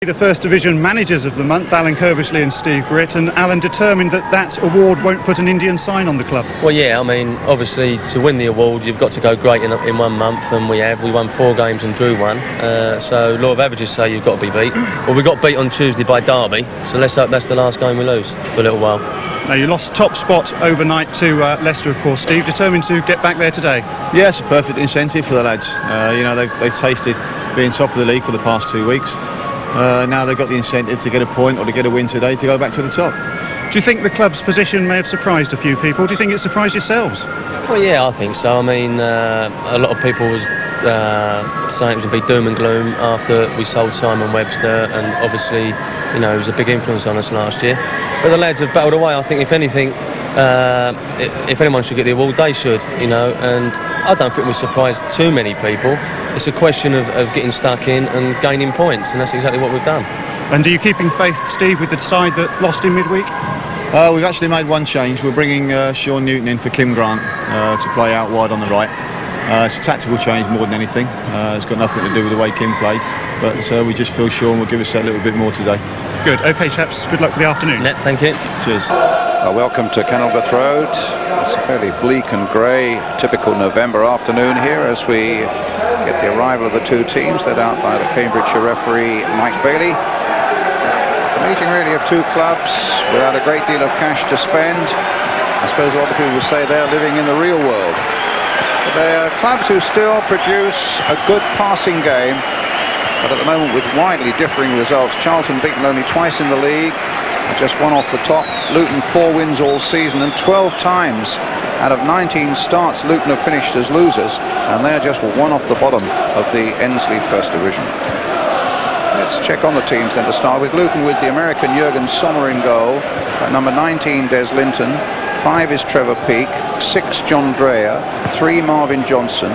The First Division Managers of the Month, Alan Kirbishley and Steve Britt, and Alan determined that that award won't put an Indian sign on the club. Well, yeah, I mean, obviously to win the award you've got to go great in 1 month, and we won 4 games and drew 1, so law of averages say you've got to be beat. Well, we got beat on Tuesday by Derby, so let's hope that's the last game we lose for a little while. Now, you lost top spot overnight to Leicester, of course. Steve, determined to get back there today? Yeah, it's a perfect incentive for the lads. You know, they've tasted being top of the league for the past 2 weeks. Now they've got the incentive to get a point or to get a win today to go back to the top. Do you think the club's position may have surprised a few people? Do you think it surprised yourselves? Well, yeah, I think so. I mean, a lot of people was saying it was going to be doom and gloom after we sold Simon Webster, and obviously, you know, it was a big influence on us last year. But the lads have battled away. I think, if anything, if anyone should get the award, they should, you know, and I don't think we surprised too many people. It's a question of getting stuck in and gaining points, and that's exactly what we've done. And are you keeping faith, Steve, with the side that lost in midweek? We've actually made one change. We're bringing Sean Newton in for Kim Grant to play out wide on the right. It's a tactical change more than anything. It's got nothing to do with the way Kim played, but we just feel Sean will give us a little bit more today. Good. OK, chaps, good luck for the afternoon. Yeah, thank you. Cheers. Welcome to Kenilworth Road. It's a fairly bleak and grey, typical November afternoon here as we get the arrival of the two teams led out by the Cambridgeshire referee Mike Bailey. A meeting really of two clubs without a great deal of cash to spend. I suppose a lot of people will say they're living in the real world. But they are clubs who still produce a good passing game, but at the moment with widely differing results. Charlton beaten only twice in the league, just 1 off the top. Luton 4 wins all season, and 12 times out of 19 starts Luton have finished as losers, and they're just 1 off the bottom of the Ensley First Division. Let's check on the teams then to start with. Luton with the American Jurgen Sommer in goal. At number 19, Des Linton. 5 is Trevor Peake. 6, John Dreyer. 3, Marvin Johnson.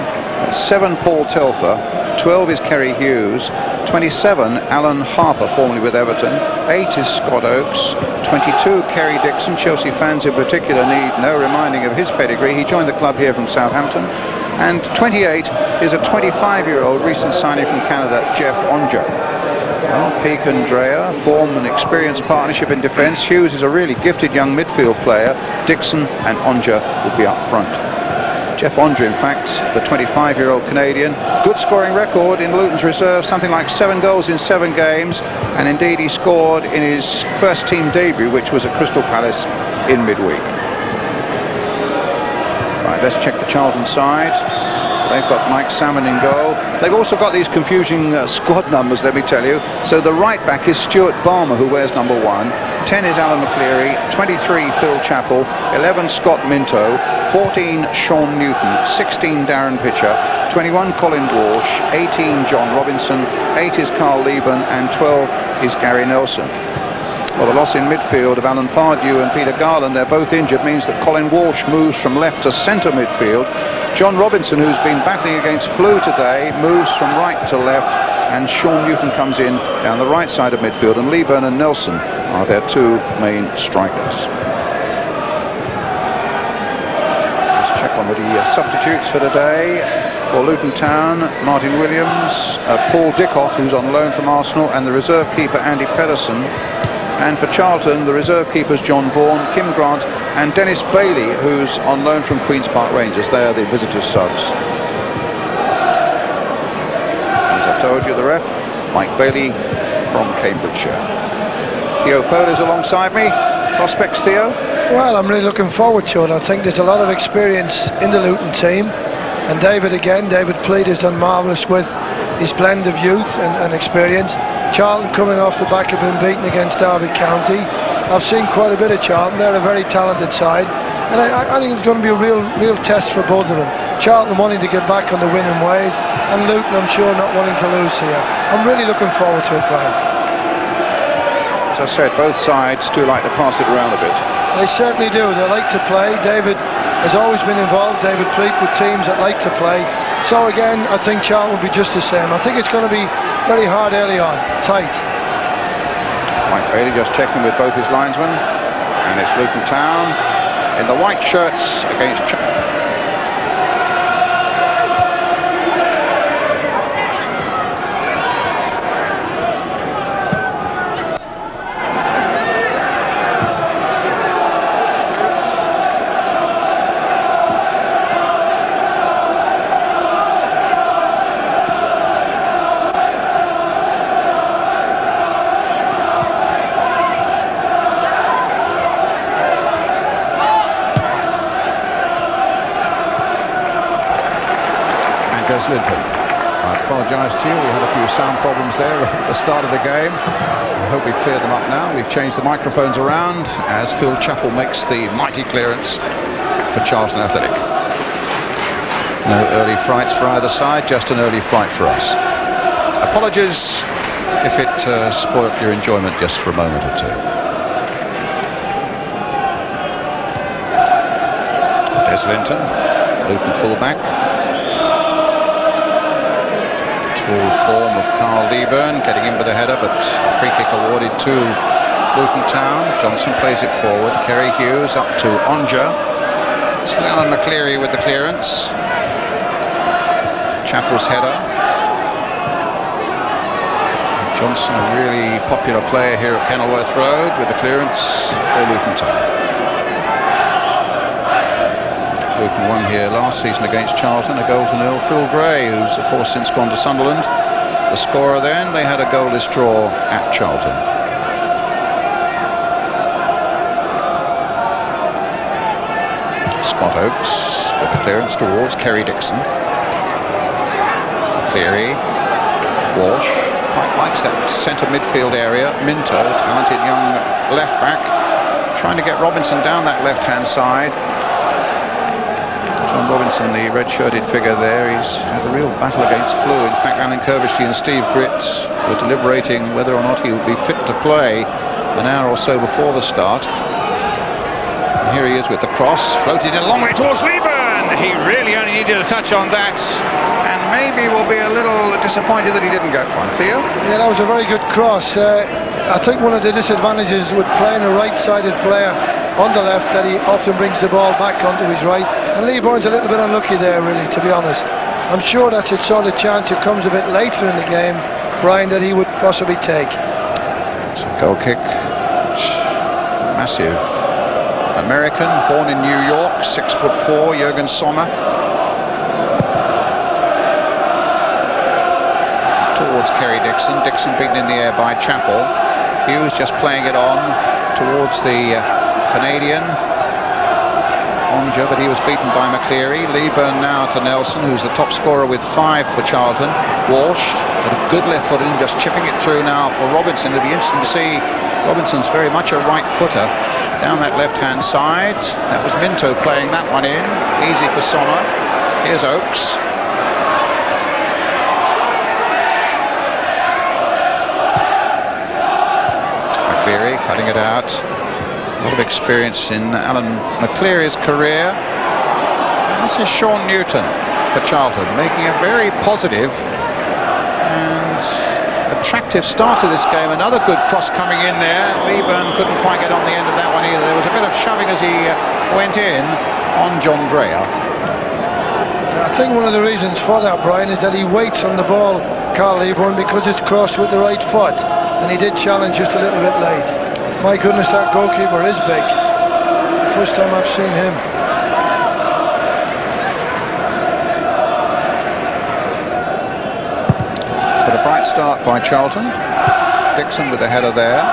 7, Paul Telfer. 12 is Kerry Hughes. 27, Alan Harper, formerly with Everton. 8 is Scott Oakes. 22, Kerry Dixon. Chelsea fans in particular need no reminding of his pedigree. He joined the club here from Southampton. And 28 is a 25-year-old recent signing from Canada, Jeff Aunger. Well, Peake and Dreyer form an experienced partnership in defence. Hughes is a really gifted young midfield player. Dixon and Aunger will be up front. Jeff Aunger, in fact, the 25-year-old Canadian, good scoring record in Luton's reserve, something like 7 goals in 7 games, and indeed he scored in his first team debut, which was at Crystal Palace in midweek. Right, let's check the Charlton side. They've got Mike Salmon in goal. They've also got these confusing squad numbers, let me tell you. So the right back is Stuart Balmer, who wears number 1. 10 is Alan McLeary. 23, Phil Chapple. 11, Scott Minto. 14, Sean Newton. 16, Darren Pitcher. 21, Colin Walsh. 18, John Robinson. 8 is Carl Leaburn. And 12 is Gary Nelson. Well, the loss in midfield of Alan Pardew and Peter Garland, they're both injured, means that Colin Walsh moves from left to centre midfield. John Robinson, who's been battling against flu today, moves from right to left, and Sean Newton comes in down the right side of midfield, and Leaburn and Nelson are their 2 main strikers. Let's check on the substitutes for today. For Luton Town, Martin Williams, Paul Dickov, who's on loan from Arsenal, and the reserve keeper Andy Petterson. And for Charlton, the reserve keepers John Vaughan, Kim Grant and Dennis Bailey, who's on loan from Queen's Park Rangers. They are the visitors' subs. As I told you, the ref, Mike Bailey from Cambridgeshire. Theo Fowler is alongside me. Prospects, Theo? Well, I'm really looking forward to it. I think there's a lot of experience in the Luton team. And David Pleat has done marvellous with his blend of youth and experience. Charlton coming off the back of being beaten against Derby County. I've seen quite a bit of Charlton. They're a very talented side, and I think it's going to be a real test for both of them. Charlton wanting to get back on the winning ways, and Luton, I'm sure, not wanting to lose here. I'm really looking forward to it, Brian. As I said, both sides do like to pass it around a bit. They certainly do. They like to play. David has always been involved, David Pleat, with teams that like to play. So again, I think Charlton will be just the same. I think it's going to be very hard early on, tight. Mike Bailey just checking with both his linesmen, and it's Luton Town in the white shirts against Chapple. There's Linton. I apologise to you, we had a few sound problems there at the start of the game. I hope we've cleared them up now. We've changed the microphones around as Phil Chapple makes the mighty clearance for Charlton Athletic. No early frights for either side, just an early fright for us. Apologies if it spoilt your enjoyment just for a moment or two. There's Linton, Luton fullback. Tall form of Leaburn, getting in with a header, but a free kick awarded to Luton Town. Johnson plays it forward. Kerry Hughes up to Aunger. This is Alan McLeary with the clearance. Chapple's header. Johnson, a really popular player here at Kenilworth Road, with the clearance for Luton Town. Luton won here last season against Charlton, a 0-0. Phil Gray, who's of course since gone to Sunderland, the scorer then. They had a goalless draw at Charlton. Scott Oakes with the clearance towards Kerry Dixon. McLeary, Walsh, quite likes that centre midfield area. Minto, talented young left back, trying to get Robinson down that left hand side. John Robinson, the red-shirted figure there, he's had a real battle against flu. In fact, Alan Kirveshley and Steve Gritt were deliberating whether or not he would be fit to play an hour or so before the start. And here he is with the cross, floated in a long way towards Leaburn. He really only needed a touch on that, and maybe will be a little disappointed that he didn't get one. Theo? Yeah, that was a very good cross. I think one of the disadvantages with playing a right-sided player on the left, that he often brings the ball back onto his right, and Leaburn's a little bit unlucky there, really, to be honest. I'm sure that's a sort of chance that comes a bit later in the game, Brian, that he would possibly take. It's a goal kick. Massive American, born in New York, 6'4", Jurgen Sommer. Towards Kerry Dixon. Dixon beaten in the air by Chapple. Hughes just playing it on towards the Canadian Aunger, but he was beaten by McLeary. Leaburn now to Nelson, who's the top scorer with 5 for Charlton. Walsh, a good left foot and just chipping it through now for Robinson. It'll be interesting to see. Robinson's very much a right footer down that left hand side. That was Minto playing that one in. Easy for Sommer. Here's Oakes. McLeary cutting it out. A lot of experience in Alan McLeary's career. And this is Sean Newton for Charlton, making a very positive and attractive start to this game. Another good cross coming in there. Leaburn couldn't quite get on the end of that one either. There was a bit of shoving as he went in on John Dreyer. I think one of the reasons for that, Brian, is that he waits on the ball, Carl Leaburn, because it's crossed with the right foot, and he did challenge just a little bit late. My goodness, that goalkeeper is big. First time I've seen him. But a bright start by Charlton. Dixon with a header there.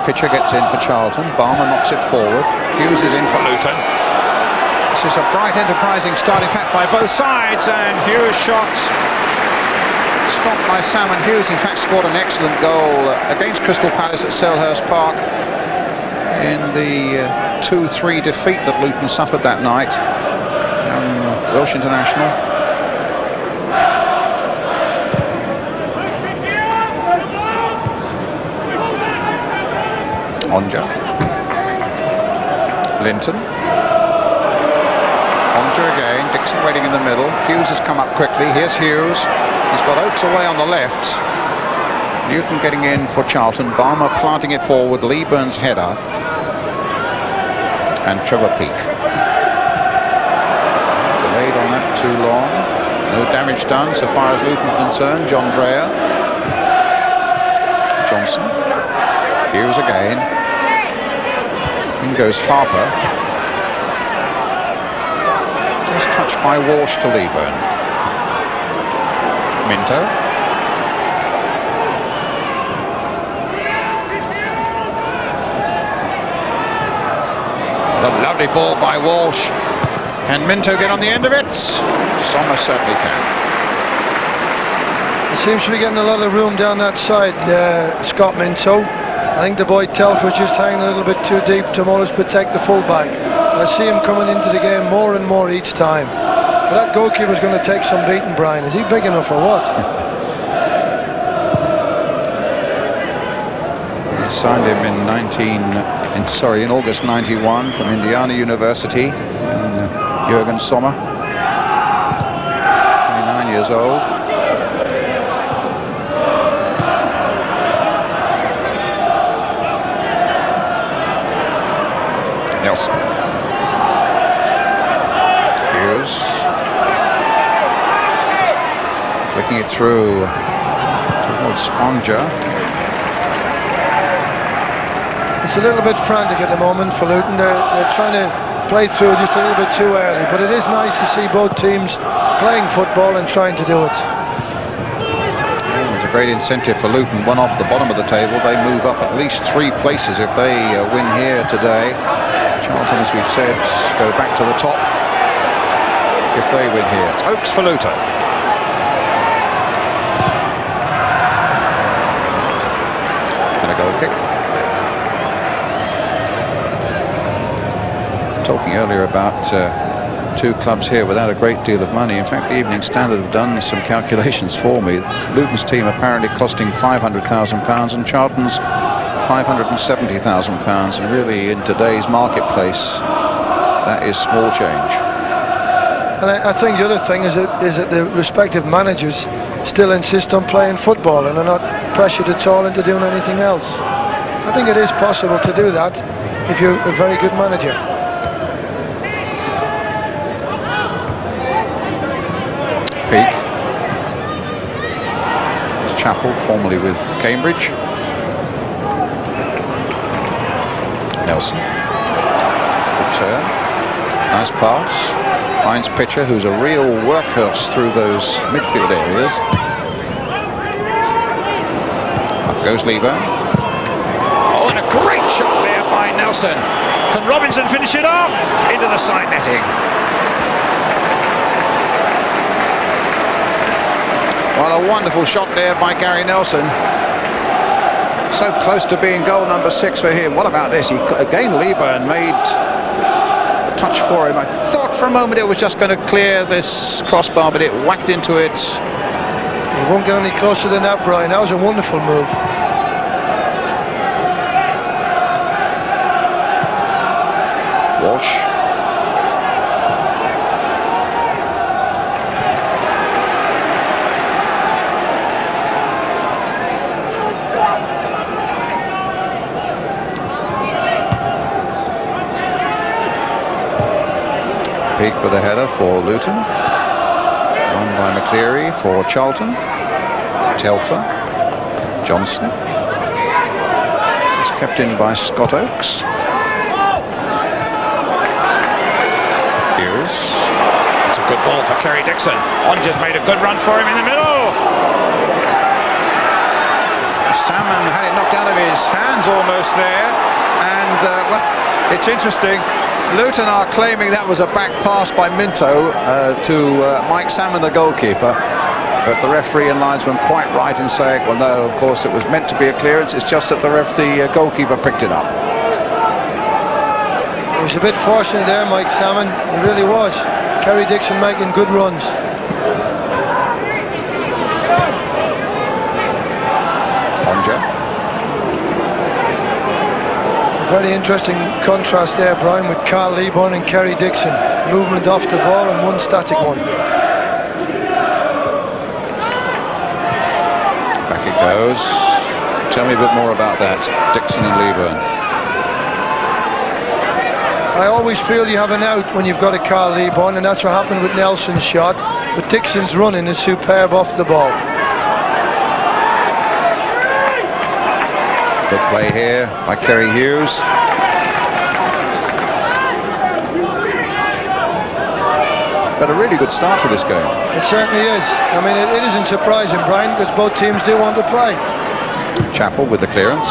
Pitcher gets in for Charlton. Balmer knocks it forward. Hughes is in for Luton. This is a bright, enterprising start, in fact, by both sides. And Hughes' shot stopped by Salmon. Hughes, in fact, scored an excellent goal against Crystal Palace at Selhurst Park in the 2-3 defeat that Luton suffered that night. Welsh international. Aunger. Linton. Aunger again. Dixon waiting in the middle. Hughes has come up quickly. Here's Hughes. He's got Oakes away on the left. Newton getting in for Charlton. Balmer planting it forward. Leaburn's header. And Trevor Peake. Delayed on that too long. No damage done so far as Luton's concerned. John Dreyer. Johnson. Hughes again. In goes Harper. Just touched by Walsh to Leaburn. Minto. A lovely ball by Walsh. Can Minto get on the end of it? Sommer certainly can. Seems to be getting a lot of room down that side, Scott Minto. I think the boy Telfer is just hanging a little bit too deep to more or less protect the fullback. I see him coming into the game more and more each time. But that goalkeeper's going to take some beating, Brian. Is he big enough or what? They signed him in August '91 from Indiana University. Jürgen Sommer, 29 years old. Nelson. Hughes. Flicking it through towards Aunger. It's a little bit frantic at the moment for Luton. They're trying to play through just a little bit too early, but it is nice to see both teams playing football and trying to do it. There's a great incentive for Luton. One off the bottom of the table, they move up at least 3 places if they win here today. Charlton, as we've said, go back to the top if they win here. It's Oaks for Luton. And a goal kick. Talking earlier about 2 clubs here without a great deal of money. In fact, the Evening Standard have done some calculations for me. Luton's team apparently costing £500,000 and Charlton's £570,000, and really in today's marketplace that is small change. And I think the other thing is that the respective managers still insist on playing football and are not pressured at all into doing anything else. I think it is possible to do that if you're a very good manager. Peake. There's Chapple, formerly with Cambridge. Nelson. Good turn. Nice pass. Finds Pitcher, who's a real workhorse through those midfield areas. Up goes Leaburn. Oh, and a great shot there by Nelson. Can Robinson finish it off? Into the side netting. Well, a wonderful shot there by Gary Nelson. So close to being goal number 6 for him. What about this? Again, Leaburn made a touch for him. I thought for a moment it was just going to clear this crossbar, but it whacked into it. He won't get any closer than that, Brian. That was a wonderful move. Walsh. Peake with a header for Luton. Won by McLeary for Charlton. Telfer. Johnson. It's kept in by Scott Oaks. Hughes. It's a good ball for Kerry Dixon. Aunger's made a good run for him in the middle. Salmon had it knocked out of his hands almost there. And, well, it's interesting. Luton are claiming that was a back pass by Minto to Mike Salmon, the goalkeeper, but the referee and linesman quite right in saying, well, no, of course it was meant to be a clearance, it's just that the goalkeeper picked it up. He was a bit fortunate there, Mike Salmon. He really was. Kerry Dixon making good runs. Aunger. Very interesting contrast there, Brian, with Carl Leaburn and Kerry Dixon. Movement off the ball and one static one. Back it goes. Tell me a bit more about that, Dixon and Leaburn. I always feel you have an out when you've got a Carl Leaburn, and that's what happened with Nelson's shot. But Dixon's running is superb off the ball. Good play here by Kerry Hughes. But a really good start to this game. It certainly is. I mean, it isn't surprising, Brian, because both teams do want to play. Chapple with the clearance.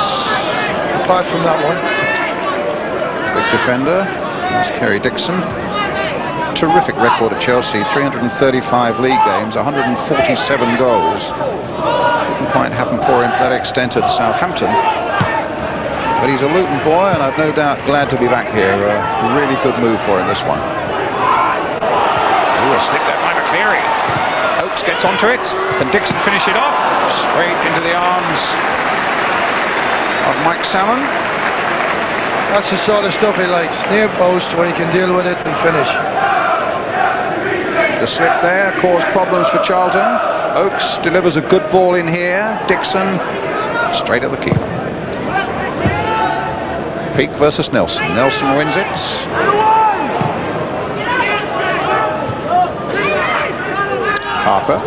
Apart from that one. Big defender. There's Kerry Dixon. terrific record at Chelsea, 335 league games, 147 goals. Didn't quite happen for him to that extent at Southampton. But he's a Luton boy, and I've no doubt glad to be back here. A really good move for him, this one. Ooh, a slip there by McLeary. Oakes gets onto it. Can Dixon finish it off? Straight into the arms of Mike Salmon. That's the sort of stuff he likes. Near post where he can deal with it and finish. The slip there caused problems for Charlton. Oakes delivers a good ball in here. Dixon straight at the keeper. Peake versus Nelson. Nelson wins it. Harper.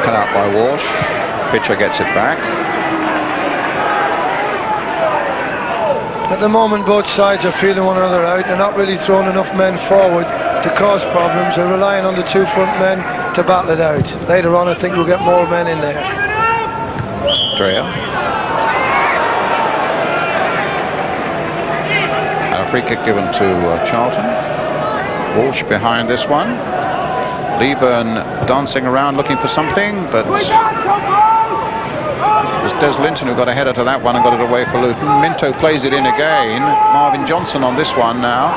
Cut out by Walsh. Pitcher gets it back. At the moment, both sides are feeling one another out. They're not really throwing enough men forward to cause problems. They're relying on the two front men to battle it out. Later on, I think we'll get more men in there. Dreyer. And a free kick given to Charlton. Walsh behind this one. Leaburn dancing around looking for something, but it was Des Linton who got a header to that one and got it away for Luton. Minto plays it in again. Marvin Johnson on this one now.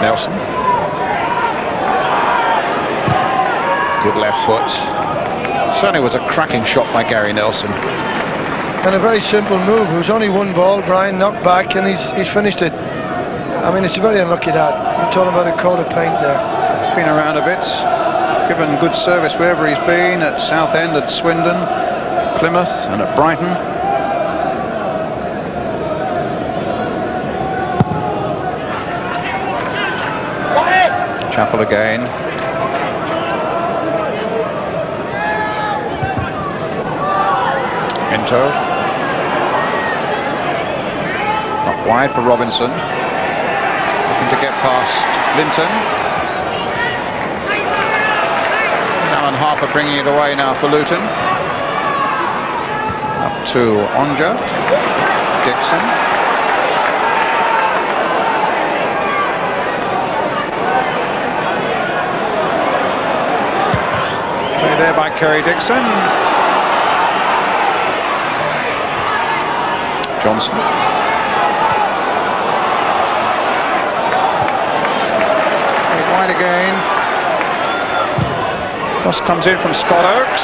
Nelson. Good left foot. Certainly was a cracking shot by Gary Nelson. And a very simple move. It was only one ball. Brian knocked back and he's finished it. I mean, it's very unlucky that. You're talking about a coat of paint there. He's been around a bit. Given good service wherever he's been, at Southend, at Swindon, Plymouth and at Brighton. Chapple again. Minto. Not wide for Robinson. Looking to get past Linton. Harper bringing it away now for Luton. Up to Aunger. Dixon. Play there by Kerry Dixon. Johnson. Wide again. Cross comes in from Scott Oakes.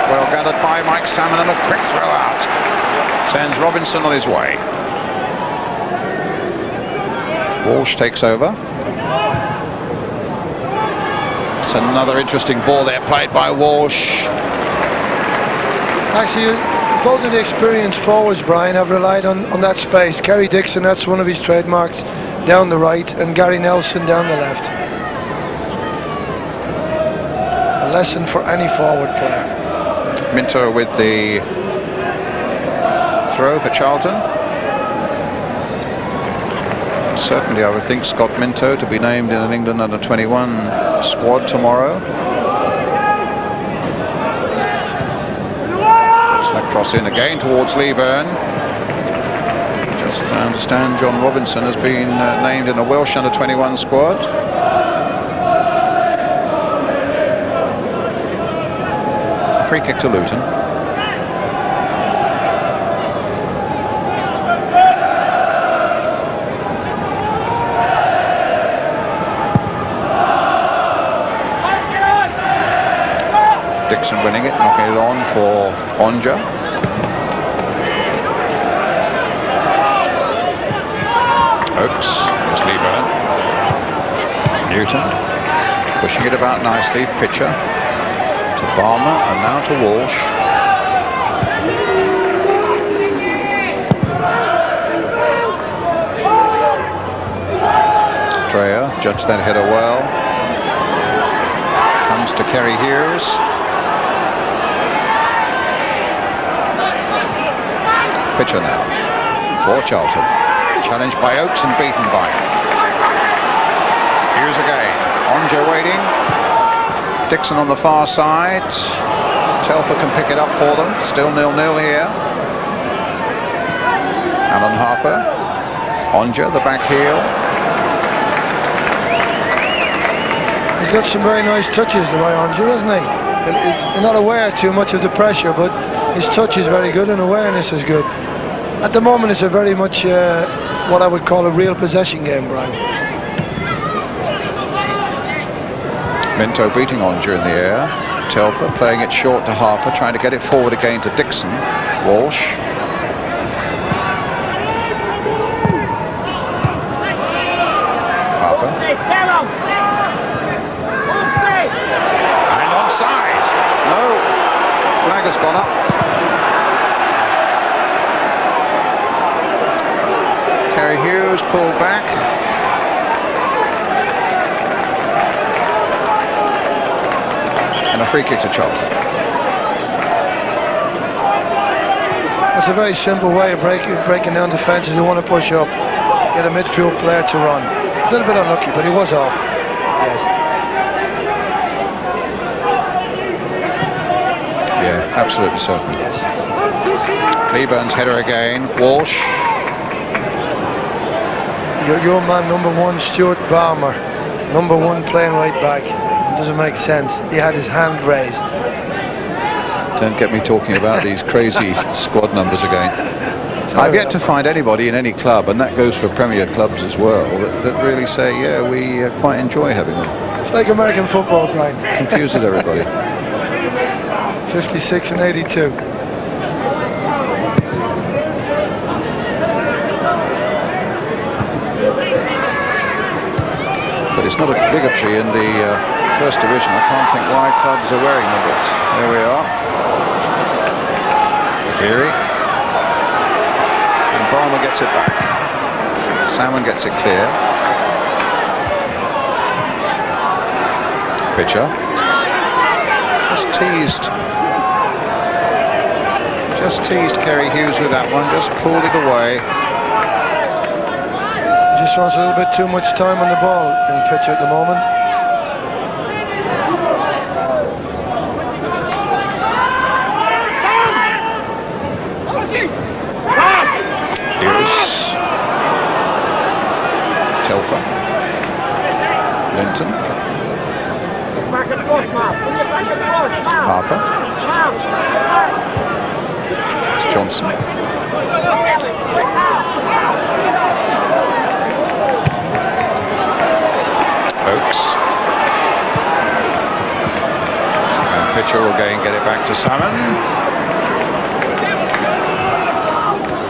Well gathered by Mike Salmon and a quick throw out. Sends Robinson on his way. Walsh takes over. It's another interesting ball there played by Walsh. Actually, both of the experienced forwards, Brian, have relied on that space. Kerry Dixon, that's one of his trademarks, down the right, and Gary Nelson down the left. A lesson for any forward player. Minto with the throw for Charlton. Certainly I would think Scott Minto to be named in an England under-21 squad tomorrow. That's that cross in again towards Leaburn. Just I understand John Robinson has been named in a Welsh under-21 squad. Free kick to Luton. Dixon winning it, knocking it on for Aunger. Oakes, there's Leaburn. Newton, pushing it about nicely, pitcher. To Balmer and now to Walsh. Dreyer judged that header well. Comes to Kerry Hughes. Pitcher now for Charlton. Challenged by Oakes and beaten by him. Hughes again. Aunger waiting. Dixon on the far side. Telfer can pick it up for them. Still 0-0 here. Alan Harper. Aunger, the back heel. He's got some very nice touches, the way Aunger, hasn't he? He's not aware too much of the pressure, but his touch is very good and awareness is good. At the moment, it's a very much what I would call a real possession game, Brian. Minto beating Aunger in the air. Telfer playing it short to Harper, trying to get it forward again to Dixon. Walsh. Harper. And onside. No. Flag has gone up. Kerry Hughes pulled back. And a free kick to Charlton. That's a very simple way of breaking down defences. You want to push up, get a midfield player to run. A little bit unlucky, but he was off. Yes. Yeah, absolutely certain. Yes. Leaburn's header again. Walsh. Your man, number 1, Stuart Balmer, number 1 playing right back. It doesn't make sense. He had his hand raised. Don't get me talking about these crazy squad numbers again. I've yet to find anybody in any club, and that goes for Premier clubs as well, that really say, yeah, we quite enjoy having them. It's like American football, Brian. Confuses everybody. 56 and 82. But it's not a bigotry in the First Division. I can't think why clubs are wearing them, but there we are. McLeary. And Balmer gets it back. Salmon gets it clear. Pitcher. Just teased Kerry Hughes with that one, just pulled it away. Just wants a little bit too much time on the ball in pitcher at the moment. Hughes. Telfer. Linton. Harper. It's Johnson. Oakes. And pitcher will again get it back to Salmon.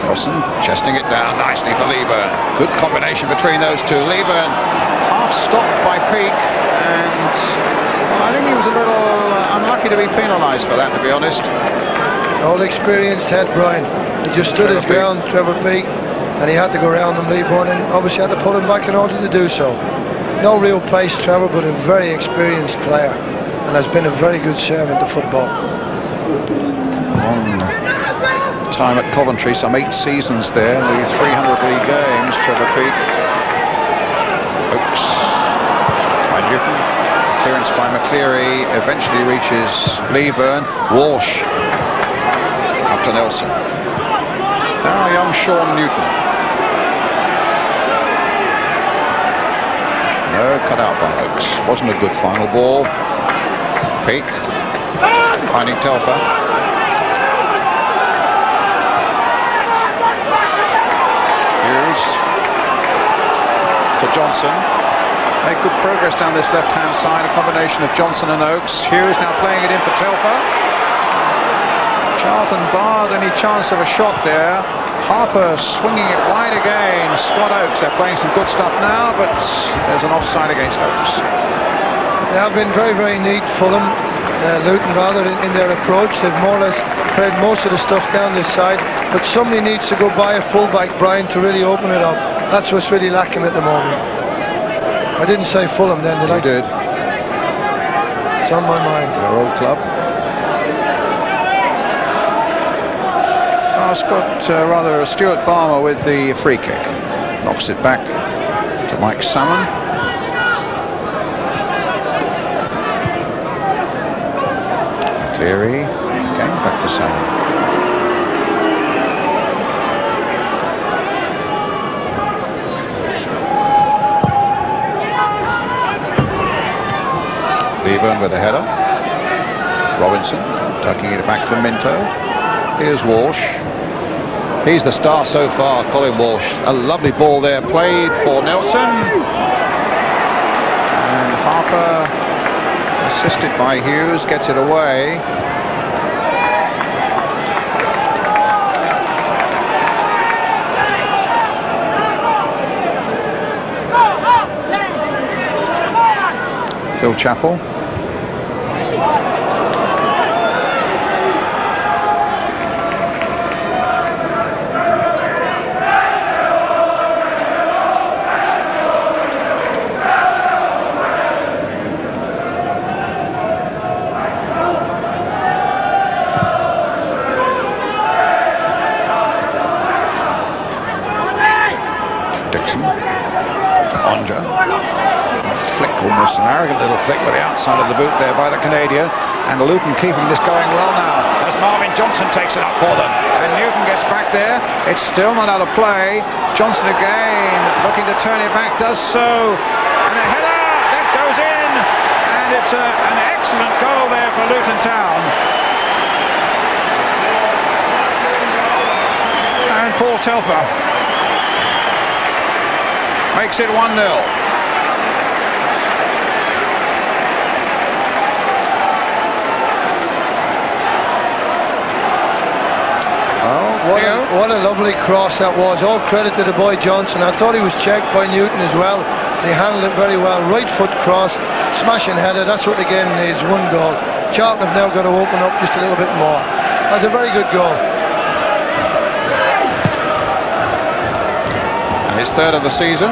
Nelson chesting it down nicely for Leaburn. Good combination between those two. Leaburn half stopped by Peake, and well, I think he was a little unlucky to be penalised for that, to be honest. All experienced head, Brian. He just stood his ground, Trevor Peake, and he had to go around him, Leaburn, and obviously had to pull him back in order to do so. No real pace, Trevor, but a very experienced player, and has been a very good servant to football. Long time at Coventry, some 8 seasons there, nearly 300 league games, Trevor Peake. Oakes, stopped by Newton. Clearance by McLeary, eventually reaches Leaburn. Walsh, up to Nelson. Now young Sean Newton. No, cut out by Oakes. Wasn't a good final ball. Peake finding Telfer. Hughes to Johnson. Make good progress down this left-hand side. A combination of Johnson and Oakes. Hughes now playing it in for Telfer. Charlton barred any chance of a shot there. Harper swinging it wide again. Squad Oakes, they're playing some good stuff now, but there's an offside against Oakes. They have been very, very neat, Fulham, Luton rather, in their approach. They've more or less played most of the stuff down this side, but somebody needs to go by a fullback, Brian, to really open it up. That's what's really lacking at the moment. I didn't say Fulham then, did I? You did. It's on my mind. Their old club. Now Stuart Balmer with the free kick. Knocks it back to Mike Salmon. McLeary, again back to Salmon. Leaburn with a header. Robinson tucking it back for Minto. Here's Walsh. He's the star so far, Colin Walsh. A lovely ball there played for Nelson. And Harper, assisted by Hughes, gets it away. Phil Chapple. Dixon. Aunger. Flick, almost an arrogant little flick with the outside of the boot there by the Canadian. And Luton keeping this going well now as Marvin Johnson takes it up for them. And Newton gets back there. It's still not out of play. Johnson again looking to turn it back, does so. And a header that goes in. And it's an excellent goal there for Luton Town. And Paul Telfer makes it 1-0. What a lovely cross that was. All credit to the boy Johnson. I thought he was checked by Newton as well. He handled it very well. Right foot cross, smashing header. That's what the game needs. One goal. Charlton have now got to open up just a little bit more. That's a very good goal. And his third of the season.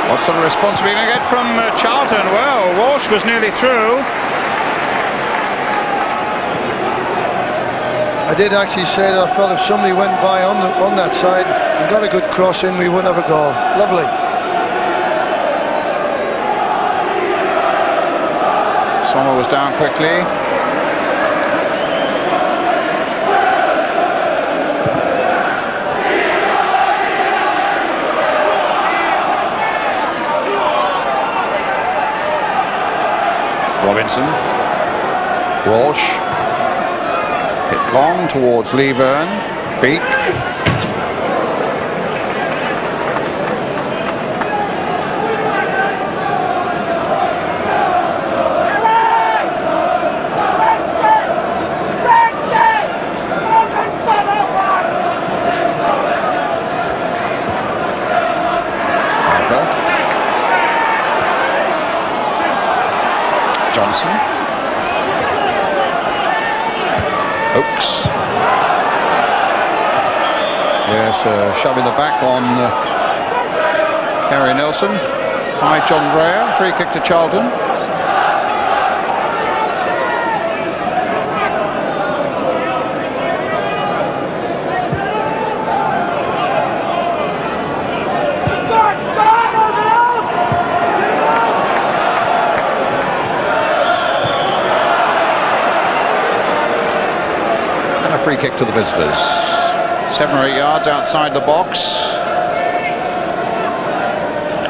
What sort of response are we going to get from Charlton? Well, Walsh was nearly through. I did actually say that I felt if somebody went by on that side and got a good cross in, we would have a goal. Lovely. Sommer was down quickly. Robinson. Walsh. Hit long towards Leaburn. Peake. Harper. Johnson. Oaks. Yes, shoving the back on Harry Nelson. By John Dreyer. Free kick to Charlton. Free kick to the visitors. 7 or 8 yards outside the box.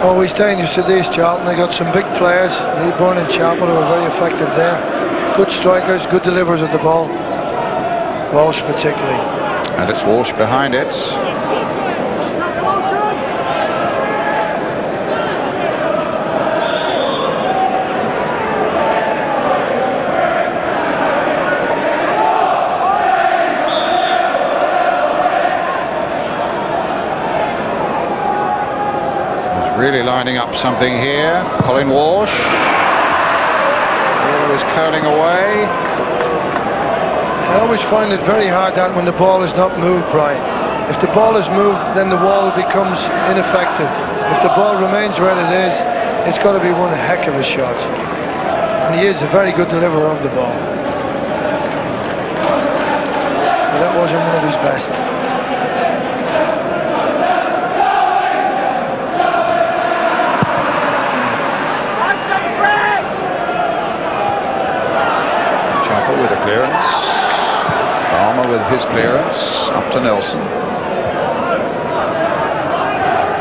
Always dangerous to these Charlton. They got some big players. Leaburn and Chapple were very effective there. Good strikers, good deliverers of the ball. Walsh particularly. And it's Walsh behind it. Really lining up something here. Colin Walsh. Always curling away. I always find it very hard that when the ball is not moved, Brian. If the ball is moved, then the wall becomes ineffective. If the ball remains where it is, it's got to be one heck of a shot. And he is a very good deliverer of the ball. wasn't one of his best. Chapple with a clearance. Balmer with his clearance. Up to Nelson.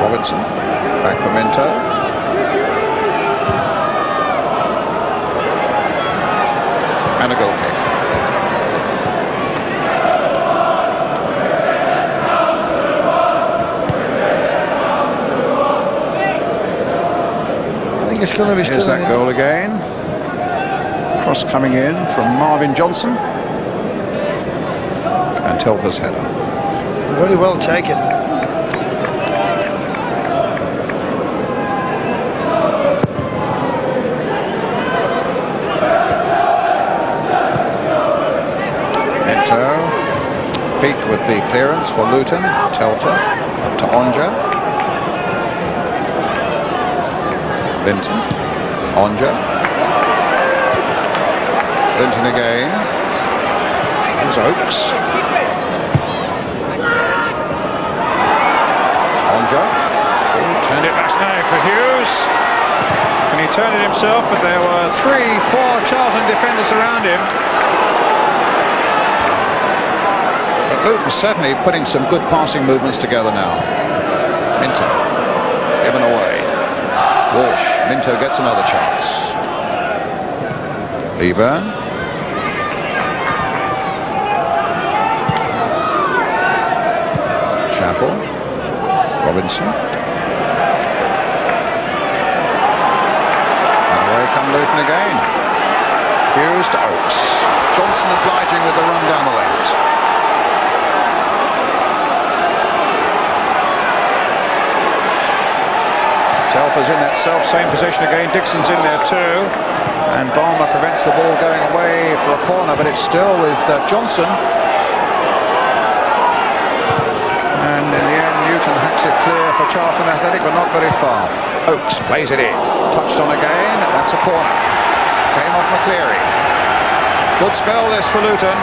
Robinson. Back for Minto. And a goal kick. I think it's going to be Here's that goal again. Cross coming in from Marvin Johnson. And Telfer's header. Very well taken. Peake with the clearance for Luton. Telfer up to Aunger. Linton. Aunger. Linton again. There's Oakes. Aunger. Turned it last night for Hughes. And he turned it himself, but there were 3-4 Charlton defenders around him. Luton's certainly putting some good passing movements together now. Minto, given away. Walsh, Minto gets another chance. Leaburn. Chapple. Robinson. And away come Luton again. Hughes to Oakes. Johnson obliging with the run down the left. Telfer's in that same position again. Dixon's in there too. And Balmer prevents the ball going away for a corner, but it's still with Johnson. And in the end, Newton hacks it clear for Charlton Athletic, but not very far. Oakes plays it in. Touched on again. That's a corner. Came off McLeary. Good spell this for Luton.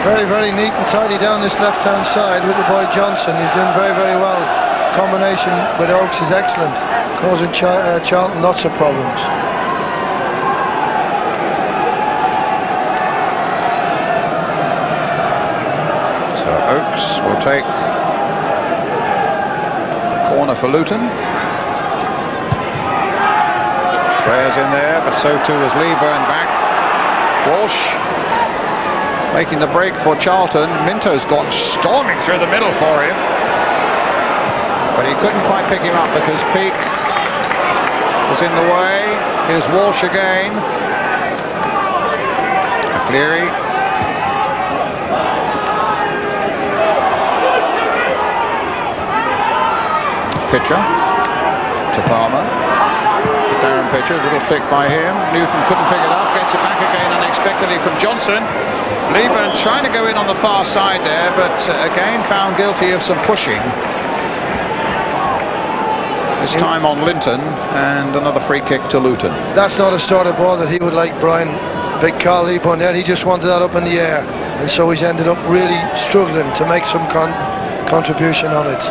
Very, very neat and tidy down this left-hand side with the boy Johnson. He's doing very, very well. Combination with Oakes is excellent, causing Charlton lots of problems. So Oakes will take the corner for Luton. Dreyer's in there, but so too is Leaburn back. Walsh making the break for Charlton. Minto's gone storming through the middle for him. But he couldn't quite pick him up because Peake was in the way. Here's Walsh again. McLeary. Pitcher to Balmer. To Darren Pitcher. A little flick by him. Newton couldn't pick it up. Gets it back again unexpectedly from Johnson. Leaburn trying to go in on the far side there, but again found guilty of some pushing. This time on Linton, and another free kick to Luton. That's not a sort of ball that he would like Brian Big Carl Leaburn there. He just wanted that up in the air, and so he's ended up really struggling to make some contribution on it.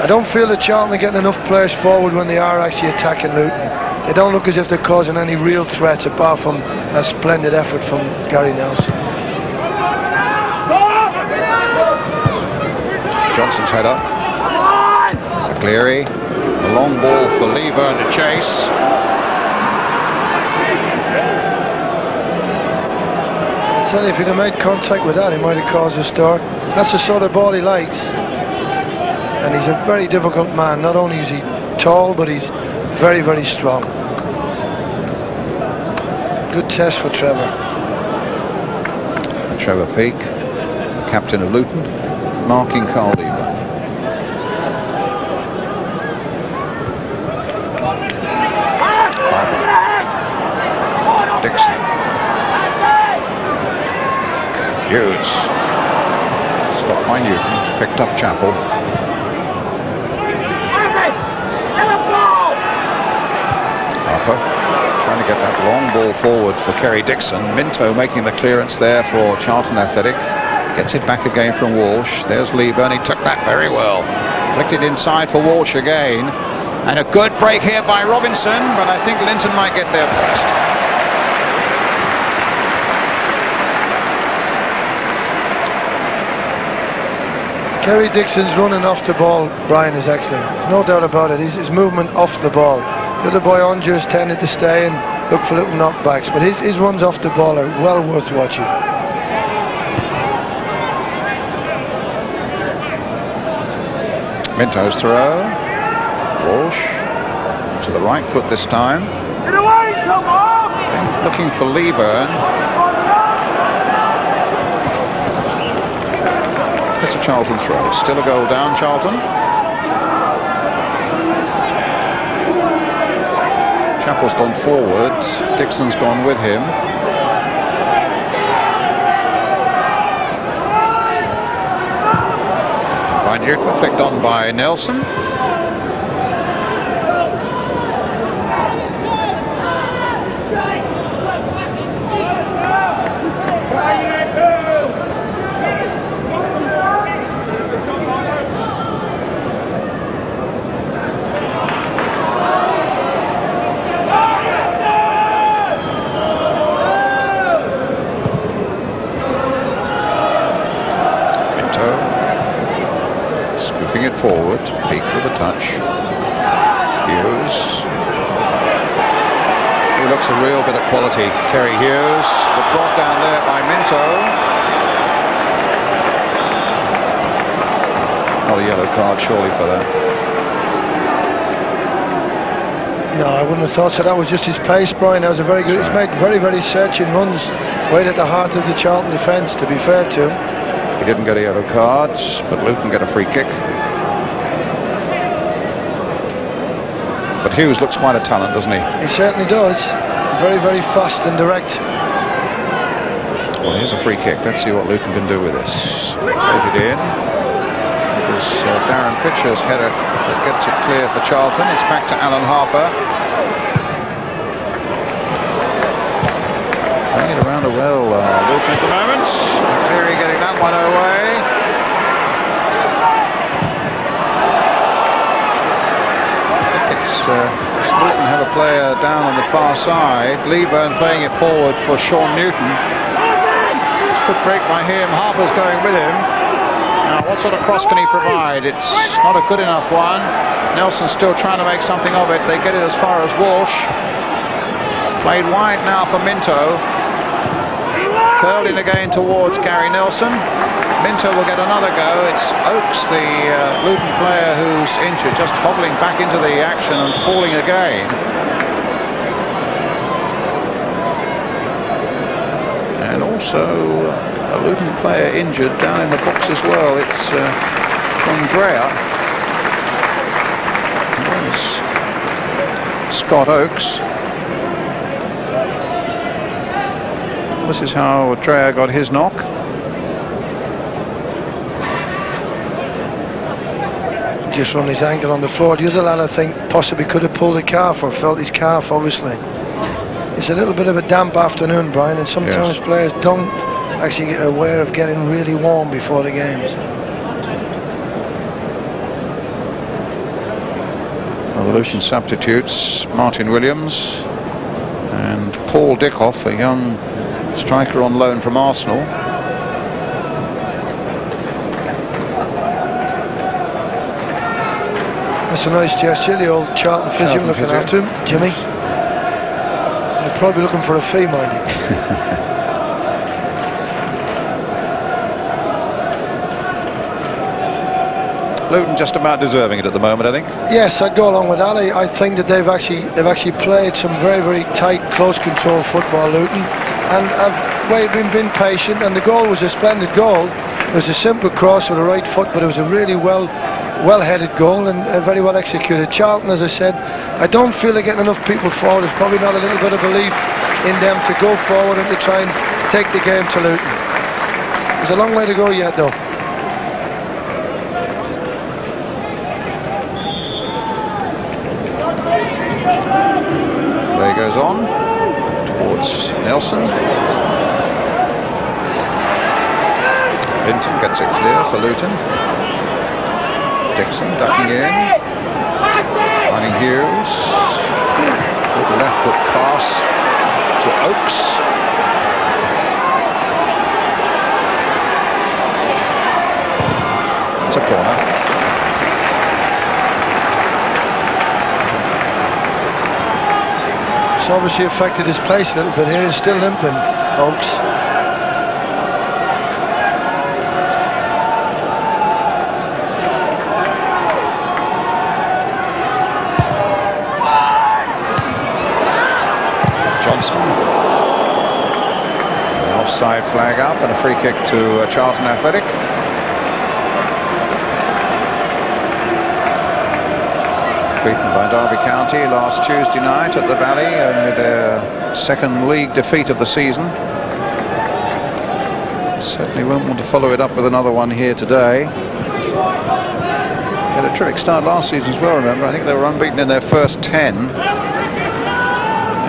I don't feel that Charlton are getting enough players forward when they are actually attacking Luton. They don't look as if they're causing any real threats apart from a splendid effort from Gary Nelson. Johnson's header. McLeary, a long ball for Leaburn to chase. Certainly if he'd have made contact with that, he might have caused a stir. That's the sort of ball he likes. And he's a very difficult man. Not only is he tall, but he's very, very strong. Good test for Trevor. Trevor Peake, captain of Luton, marking Carl Leaburn. Dixon. Hughes. Stopped by Newton. Picked up Chapple. Harper trying to get that long ball forward for Kerry Dixon. Minto making the clearance there for Charlton Athletic. Gets it back again from Walsh. There's Leaburn. He took that very well. Flicked it inside for Walsh again. And a good break here by Robinson, but I think Linton might get there first. Kerry Dixon's running off the ball, Brian, is excellent. There's no doubt about it. His movement off the ball. The other boy, Aunger, has tended to stay and look for little knockbacks, but his runs off the ball are well worth watching. Minto's throw. Walsh to the right foot this time. Get away, Sommer! Looking for Leaburn. It's a Charlton throw. Still a goal down, Charlton. Chapple's gone forward. Dixon's gone with him. By Newton, flicked on by Nelson. It forward, Peake with a touch. Hughes, who looks a real bit of quality. Kerry Hughes, but brought down there by Minto. Not a yellow card, surely, for that. No, I wouldn't have thought so. That was just his pace, Brian. That was a very good. He's made very, very searching runs, right at the heart of the Charlton defence. To be fair to him, he didn't get a yellow card, but Luton get a free kick. But Hughes looks quite a talent, doesn't he? He certainly does. Very, very fast and direct. Well, here's a free kick. Let's see what Luton can do with this. Floated in. It was Darren Pitcher's header that gets it clear for Charlton. It's back to Alan Harper. Playing it around a well, Luton at the moment. McLeary getting that one away. Luton have a player down on the far side. Leaburn playing it forward for Sean Newton. Good break by him. Harper's going with him. Now, what sort of cross can he provide? It's not a good enough one. Nelson's still trying to make something of it. They get it as far as Walsh. Played wide now for Minto. Curled in again towards Gary Nelson. Minto will get another go. It's Oakes, the Luton player who's injured, just hobbling back into the action and falling again. And also a Luton player injured down in the box as well. It's from Dreyer. It's Scott Oakes. This is how Dreyer got his knock. Just run his ankle on the floor. The other lad, I think, possibly could have pulled a calf or felt his calf, obviously. It's a little bit of a damp afternoon, Brian, and sometimes players don't actually get aware of getting really warm before the games. Well, the Luton substitutes, Martin Williams and Paul Dickov, a young striker on loan from Arsenal. That's a nice gesture, the old Charlton physio looking after him, Jimmy. They're probably looking for a fee, mind you. Luton just about deserving it at the moment, I think. Yes, I'd go along with that. I think that they've actually played some very, very tight, close control football, Luton, and have been patient. And the goal was a splendid goal. It was a simple cross with the right foot, but it was a really well-headed goal and very well executed. Charlton, as I said, I don't feel they're getting enough people forward. There's probably not a little bit of belief in them to go forward and to try and take the game to Luton. There's a long way to go yet, though. Play goes on forwards. Nelson. Linton gets it clear for Luton. Dixon ducking in. Finding Hughes. Good left foot pass to Oakes. It's a corner. It's obviously affected his pace a little bit here. He's still limping, Oakes. An offside flag up and a free kick to Charlton Athletic. Beaten by Derby County last Tuesday night at the Valley, only their second league defeat of the season. Certainly won't want to follow it up with another one here today. They had a terrific start last season as well, remember. I think they were unbeaten in their first 10.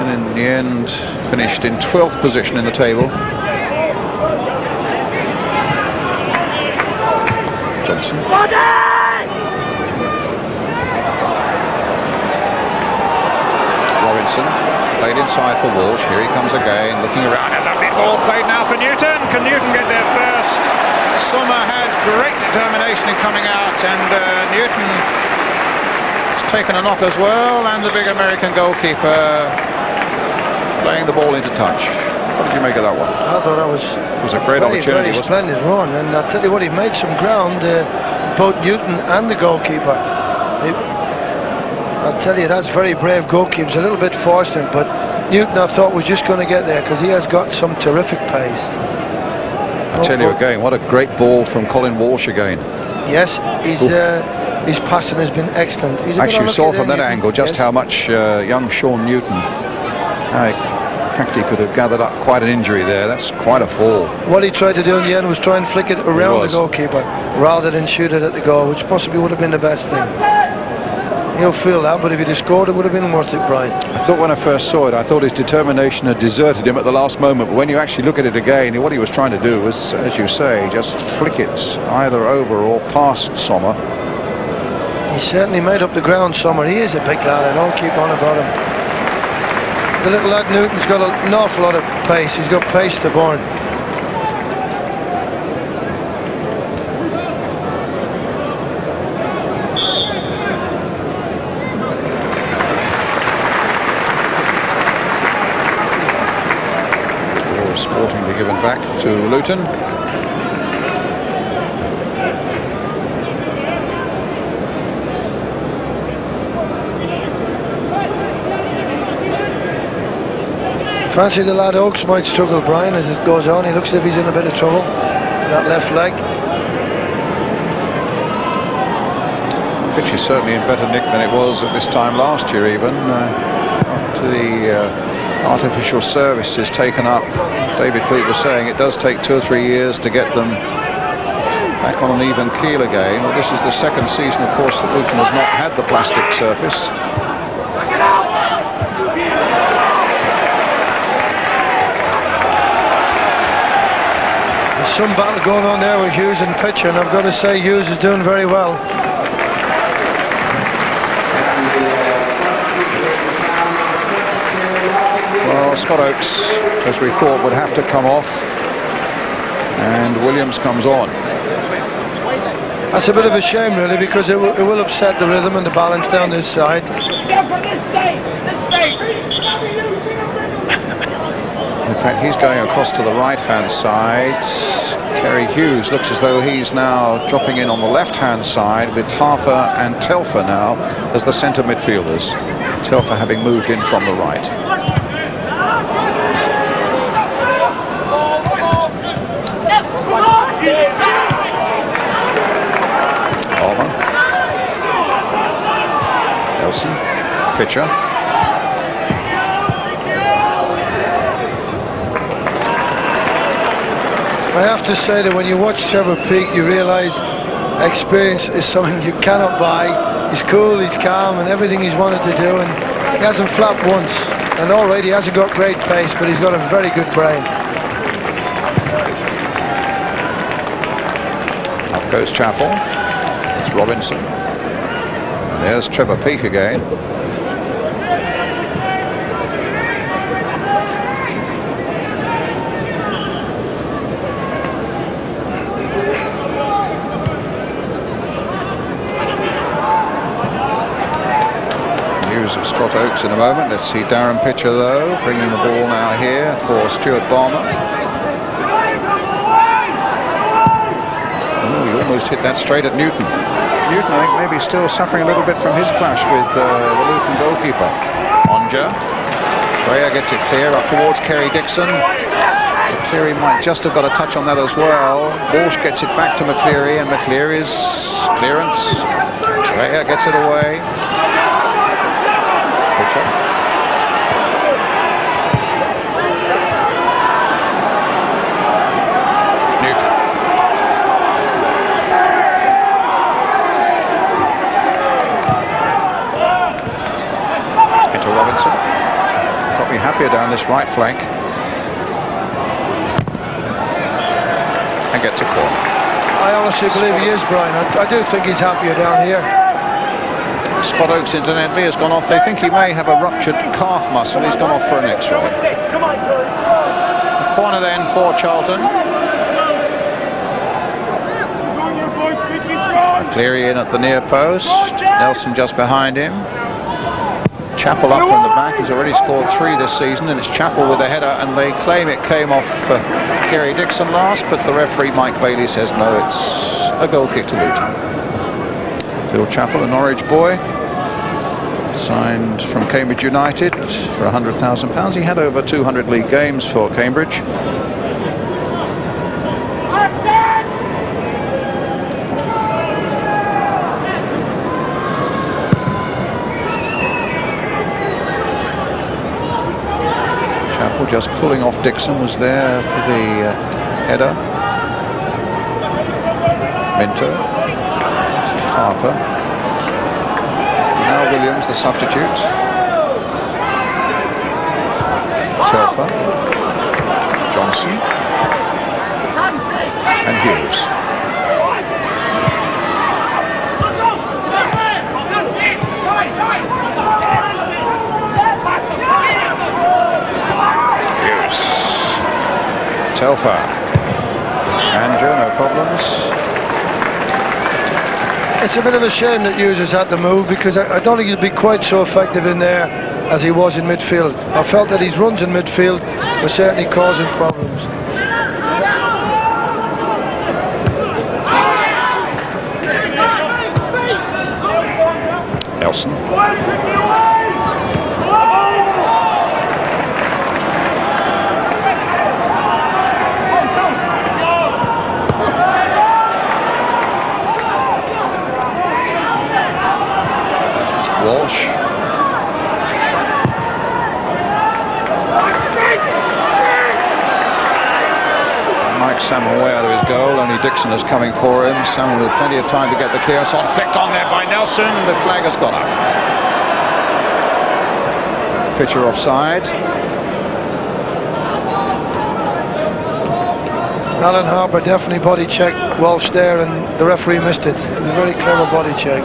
And in the end, finished in 12th position in the table. Johnson. Robinson played inside for Walsh. Here he comes again, looking around. A lovely ball played now for Newton. Can Newton get there first? Sommer had great determination in coming out, and Newton has taken a knock as well, and the big American goalkeeper playing the ball into touch. What did you make of that one? I thought that was a great opportunity. Very splendid run, and I'll tell you what, he made some ground, both Newton and the goalkeeper. I'll tell you, that's very brave goalkeepers. A little bit fortunate, but Newton, I thought, was just going to get there because he has got some terrific pace. I tell you again, what a great ball from Colin Walsh again. Yes, his passing has been excellent. Actually, you saw from that angle just how much young Sean Newton, in fact, he could have gathered up quite an injury there. That's quite a fall. What he tried to do in the end was try and flick it around the goalkeeper rather than shoot it at the goal, which possibly would have been the best thing. He'll feel that, but if he'd have scored, it would have been worth it, Brian. I thought when I first saw it, I thought his determination had deserted him at the last moment, but when you actually look at it again, what he was trying to do was, as you say, just flick it either over or past Sommer. He certainly made up the ground, Sommer. He is a big lad, I don't keep on about him. The little lad Newton's got an awful lot of pace. He's got pace to burn. Sporting be given back to Luton. Fancy the lad Oakes might struggle, Brian, as it goes on. He looks as if he's in a bit of trouble. That left leg. The pitch is certainly in better nick than it was at this time last year, even. After the artificial surface is taken up, David Peake was saying it does take 2 or 3 years to get them back on an even keel again. Well, this is the second season, of course, that Luton have not had the plastic surface. There's some battle going on there with Hughes and pitcher, and I've got to say Hughes is doing very well. Well, Scott Oakes, as we thought, would have to come off, and Williams comes on. That's a bit of a shame, really, because it will upset the rhythm and the balance down this side. In fact, he's going across to the right-hand side. Kerry Hughes looks as though he's now dropping in on the left-hand side with Harper and Telfer now as the centre midfielders. Telfer having moved in from the right. Balmer. Nelson. Pitcher. I have to say that when you watch Trevor Peake, you realise experience is something you cannot buy. He's cool, he's calm, and everything he's wanted to do, and he hasn't flapped once. And all right, he hasn't got great pace, but he's got a very good brain. Up goes Chapple. It's Robinson. And there's Trevor Peake again. Of Scott Oakes in a moment. Let's see Darren Pitcher though, bringing the ball now here for Stuart Balmer. Oh, he almost hit that straight at Newton. Newton, I think, maybe still suffering a little bit from his clash with the Luton goalkeeper. Aunger. Dreyer gets it clear up towards Kerry Dixon. McLeary might just have got a touch on that as well. Walsh gets it back to McLeary, and McLeary's clearance. Dreyer gets it away. Newton. Into Robinson. Probably happier down this right flank. And gets a corner. I honestly believe he is, Brian. I do think he's happier down here. Scott Oakes incidentally has gone off. They think he may have a ruptured calf muscle. He's gone off for an X-ray. A corner then for Charlton. McLeary in at the near post. Nelson just behind him. Chapple up from the back. He's already scored 3 this season, and it's Chapple with a header, and they claim it came off Kerry Dixon last, but the referee Mike Bailey says no, it's a goal kick to Luton. Phil Chapple, a Norwich boy, signed from Cambridge United for £100,000. He had over 200 league games for Cambridge. Chapple just pulling off Dixon, was there for the header. Minto. Harper. Now Williams, the substitute. Telfer. Johnson. And Hughes. Hughes. Telfer. Aunger, no problems. It's a bit of a shame that Hughes has had to move, because I don't think he'll be quite so effective in there as he was in midfield. I felt that his runs in midfield were certainly causing problems. Nelson. Walsh. Mike Salmon way out of his goal, only Dixon is coming for him. Salmon with plenty of time to get the clearance on, flicked on there by Nelson. The flag has gone up. Pitcher offside. Alan Harper definitely body checked Walsh there, and the referee missed it. It was a very clever body check.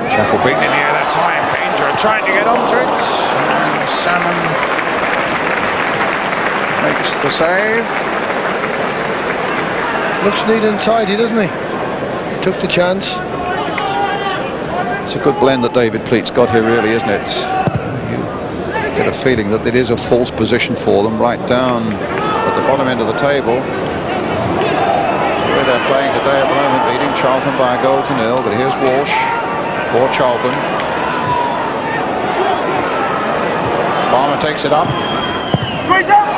Chapple beaten in the air that time. Ainger trying to get onto it. Salmon makes the save. Looks neat and tidy, doesn't he? Took the chance. It's a good blend that David Pleat's got here, really, isn't it? You get a feeling that it is a false position for them right down at the bottom end of the table. Where they're playing today at the moment, leading Charlton by a goal to 0. But here's Walsh for Charlton. Balmer takes it up.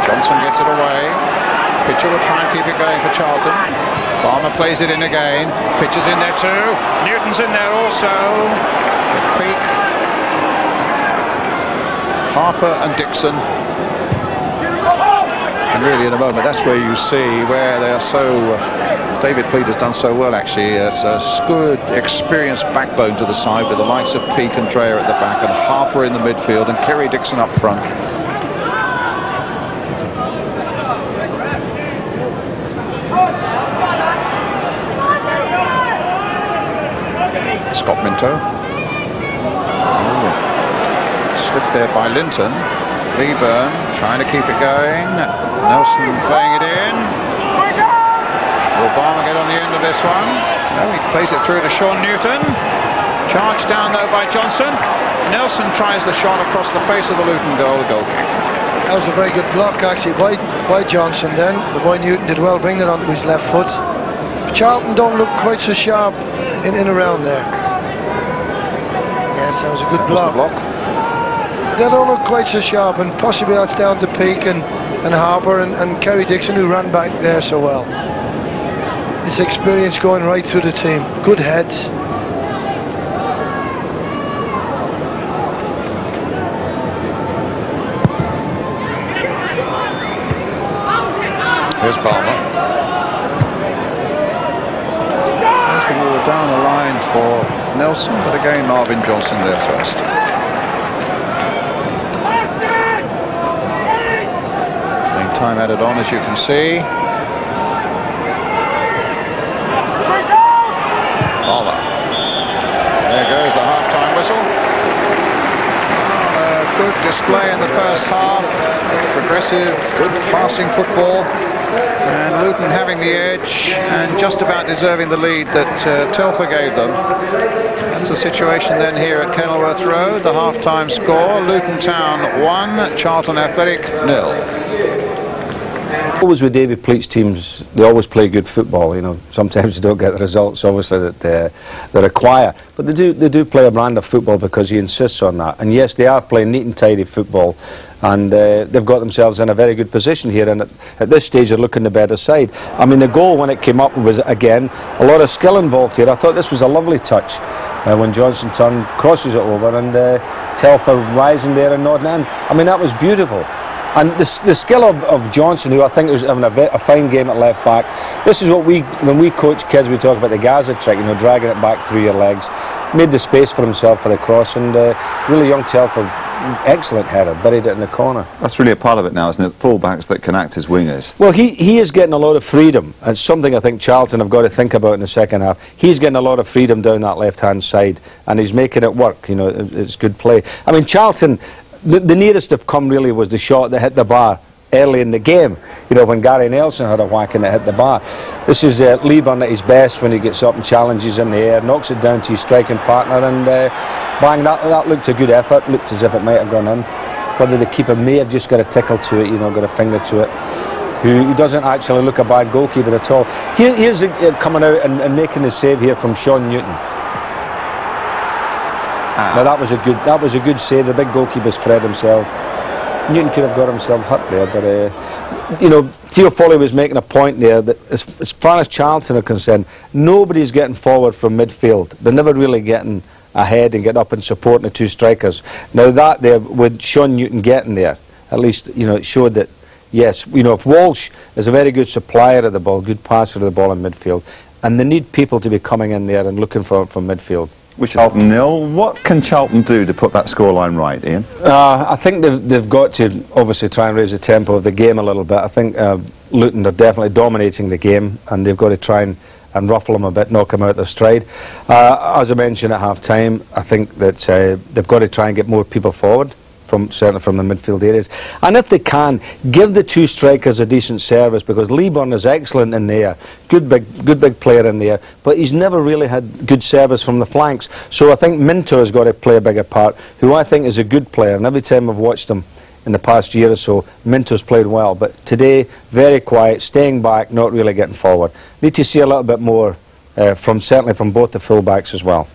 Johnson gets it away. Pitcher will try and keep it going for Charlton. Balmer plays it in again. Pitcher's in there too. Newton's in there also. Peake. Harper and Dixon. And really, in a moment, that's where you see where they are so... David Pleat has done so well, actually. It's a good, experienced backbone to the side with the likes of Peake and Dreyer at the back and Harper in the midfield and Kerry Dixon up front. Scott Minto. Slipped there by Linton. Leaburn trying to keep it going. Nelson playing it in. Will Balmer get on the end of this one? No, he plays it through to Sean Newton. Charged down though by Johnson. Nelson tries the shot across the face of the Luton goal, a goal kick. That was a very good block actually by Johnson then. The boy Newton did well bringing it onto his left foot. Charlton don't look quite so sharp in and around there. Yes, that was a good block. What's the block? They don't look quite so sharp, and possibly that's down to Peake and Harper and Kerry Dixon, who ran back there so well. It's experience going right through the team. Good heads. Here's Balmer. There's the ball down the line for Nelson, but again Marvin Johnson there first. Playing time added on, as you can see. Balmer. There goes the half-time whistle. Good display in the first half. Progressive, good passing football. And Luton having the edge and just about deserving the lead that Telfer gave them. That's the situation then here at Kenilworth Road. The half-time score, Luton Town 1, Charlton Athletic 0. Always with David Pleat's teams, they always play good football. You know, sometimes they don't get the results, obviously, that they require, but they do play a brand of football because he insists on that. And yes, they are playing neat and tidy football, and they've got themselves in a very good position here. And at this stage, they're looking the better side. I mean, the goal when it came up was again a lot of skill involved here. I thought this was a lovely touch when Johnson turned, crosses it over, and Telfer rising there and nodding in. I mean, that was beautiful. And the skill of Johnson, who I think was having a fine game at left back. This is what when we coach kids, we talk about the Gaza trick, you know, dragging it back through your legs. Made the space for himself for the cross, and really young Telfer, excellent header, buried it in the corner. That's really a part of it now, isn't it? Full-backs that can act as wingers. Well, he is getting a lot of freedom. It's something I think Charlton have got to think about in the second half. He's getting a lot of freedom down that left-hand side, and he's making it work. You know, it's good play. I mean, Charlton, the nearest they've come really was the shot that hit the bar early in the game, you know, when Gary Nelson had a whack and it hit the bar. This is Leaburn at his best when he gets up and challenges in the air, knocks it down to his striking partner, and bang, that looked a good effort, looked as if it might have gone in. Whether the keeper may have just got a tickle to it, you know, got a finger to it. He doesn't actually look a bad goalkeeper at all. Here's coming out and making the save here from Sean Newton. Now that was a good save. The big goalkeeper spread himself. Newton could have got himself hurt there, but you know, Theo Foley was making a point there that as far as Charlton are concerned, nobody's getting forward from midfield. They're never really getting ahead and getting up and supporting the two strikers. Now that there, with Sean Newton getting there, at least, you know, it showed that yes, you know, if Walsh is a very good supplier of the ball, good passer of the ball in midfield, and they need people to be coming in there and looking for it from midfield. Which Charlton 0. What can Charlton do to put that scoreline right, Ian? I think they've got to obviously try and raise the tempo of the game a little bit. I think Luton are definitely dominating the game, and they've got to try and ruffle them a bit, knock them out their stride. As I mentioned at half-time, I think that they've got to try and get more people forward, certainly from the midfield areas. And if they can, give the two strikers a decent service, because Leaburn is excellent in the air, good big player in the air, but he's never really had good service from the flanks. So I think Minto has got to play a bigger part, who I think is a good player, and every time I've watched him in the past year or so, Minto's played well, but today very quiet, staying back, not really getting forward. Need to see a little bit more certainly from both the full-backs as well.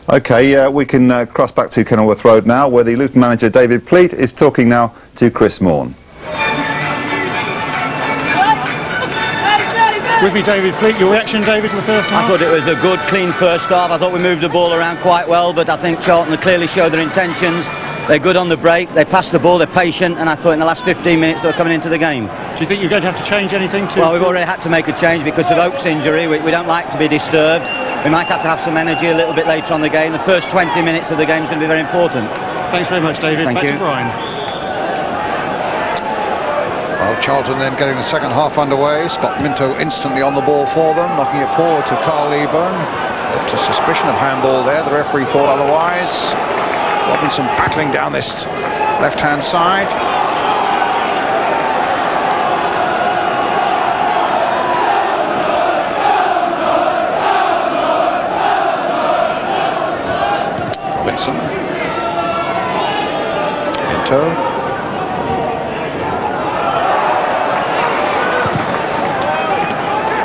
OK, we can cross back to Kenilworth Road now, where the Luton manager David Pleat is talking now to Chris Morn. With me, David Peake. Your reaction, David, to the first half? I thought it was a good, clean first half. I thought we moved the ball around quite well, but I think Charlton clearly showed their intentions. They're good on the break, they pass the ball, they're patient, and I thought in the last 15 minutes they were coming into the game. Do you think you're going to have to change anything to... Well, we've already had to make a change because of Oak's injury. We don't like to be disturbed. We might have to have some energy a little bit later on the game. The first 20 minutes of the game is going to be very important. Thanks very much, David. Thank Back you. to Brian. Well, Charlton then getting the second half underway. Scott Minto instantly on the ball for them, knocking it forward to Carl Leaburn. But a suspicion of handball there. The referee thought otherwise. Robinson battling down this left-hand side. Robinson. Minto.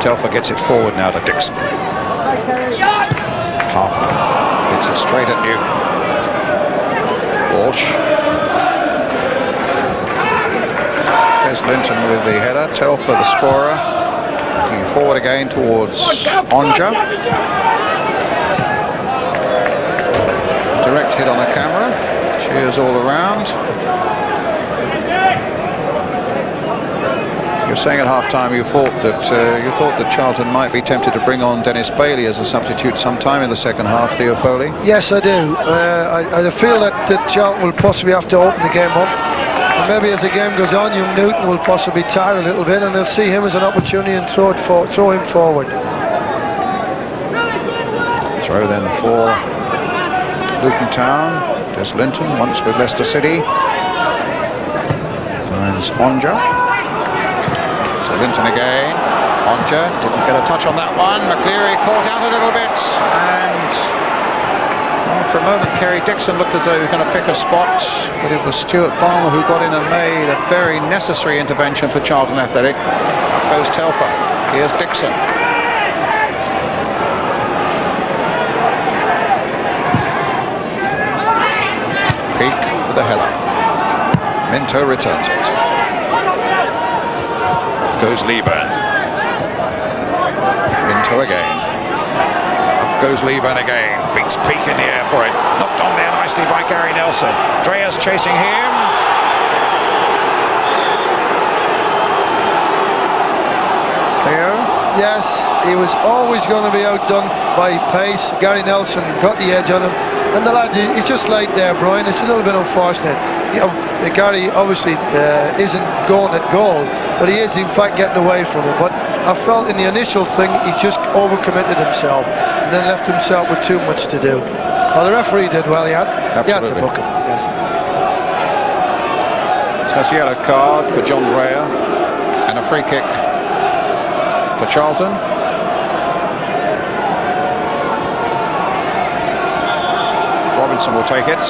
Telfer gets it forward now to Dixon. Harper hits it straight at Newton. Walsh. There's Linton with the header. Telfer the scorer. Looking forward again towards Aunger. Direct hit on the camera. Cheers all around. You're saying at half-time you thought that Charlton might be tempted to bring on Dennis Bailey as a substitute sometime in the second half. Theo Foley. Yes, I do. I feel that Charlton will possibly have to open the game up, and maybe as the game goes on, young Newton will possibly tire a little bit, and they'll see him as an opportunity and throw him forward. Throw then for Luton Town. There's Linton once with Leicester City. Finds Aunger. Linton again. Aunger didn't get a touch on that one. McLeary caught out a little bit, and well, for a moment Kerry Dixon looked as though he was going to pick a spot, but it was Stuart Balmer who got in and made a very necessary intervention for Charlton Athletic. Up goes Telfer. Here's Dixon. Peake with a header. Minto returns it. Goes Leaburn. Minto again. Up goes Leaburn again. Beats Peake in the air for it. Knocked on there nicely by Gary Nelson. Dreyer's chasing him. Theo? Yes, he was always going to be outdone by pace. Gary Nelson got the edge on him, and the lad, he's just like there, Brian. It's a little bit unfortunate. Gary obviously isn't going at goal, but he is in fact getting away from it. But I felt in the initial thing he just overcommitted himself and then left himself with too much to do. Well, the referee did well. He had to book him. Yes. So it's a yellow card for John Dreyer and a free kick for Charlton. Robinson will take it.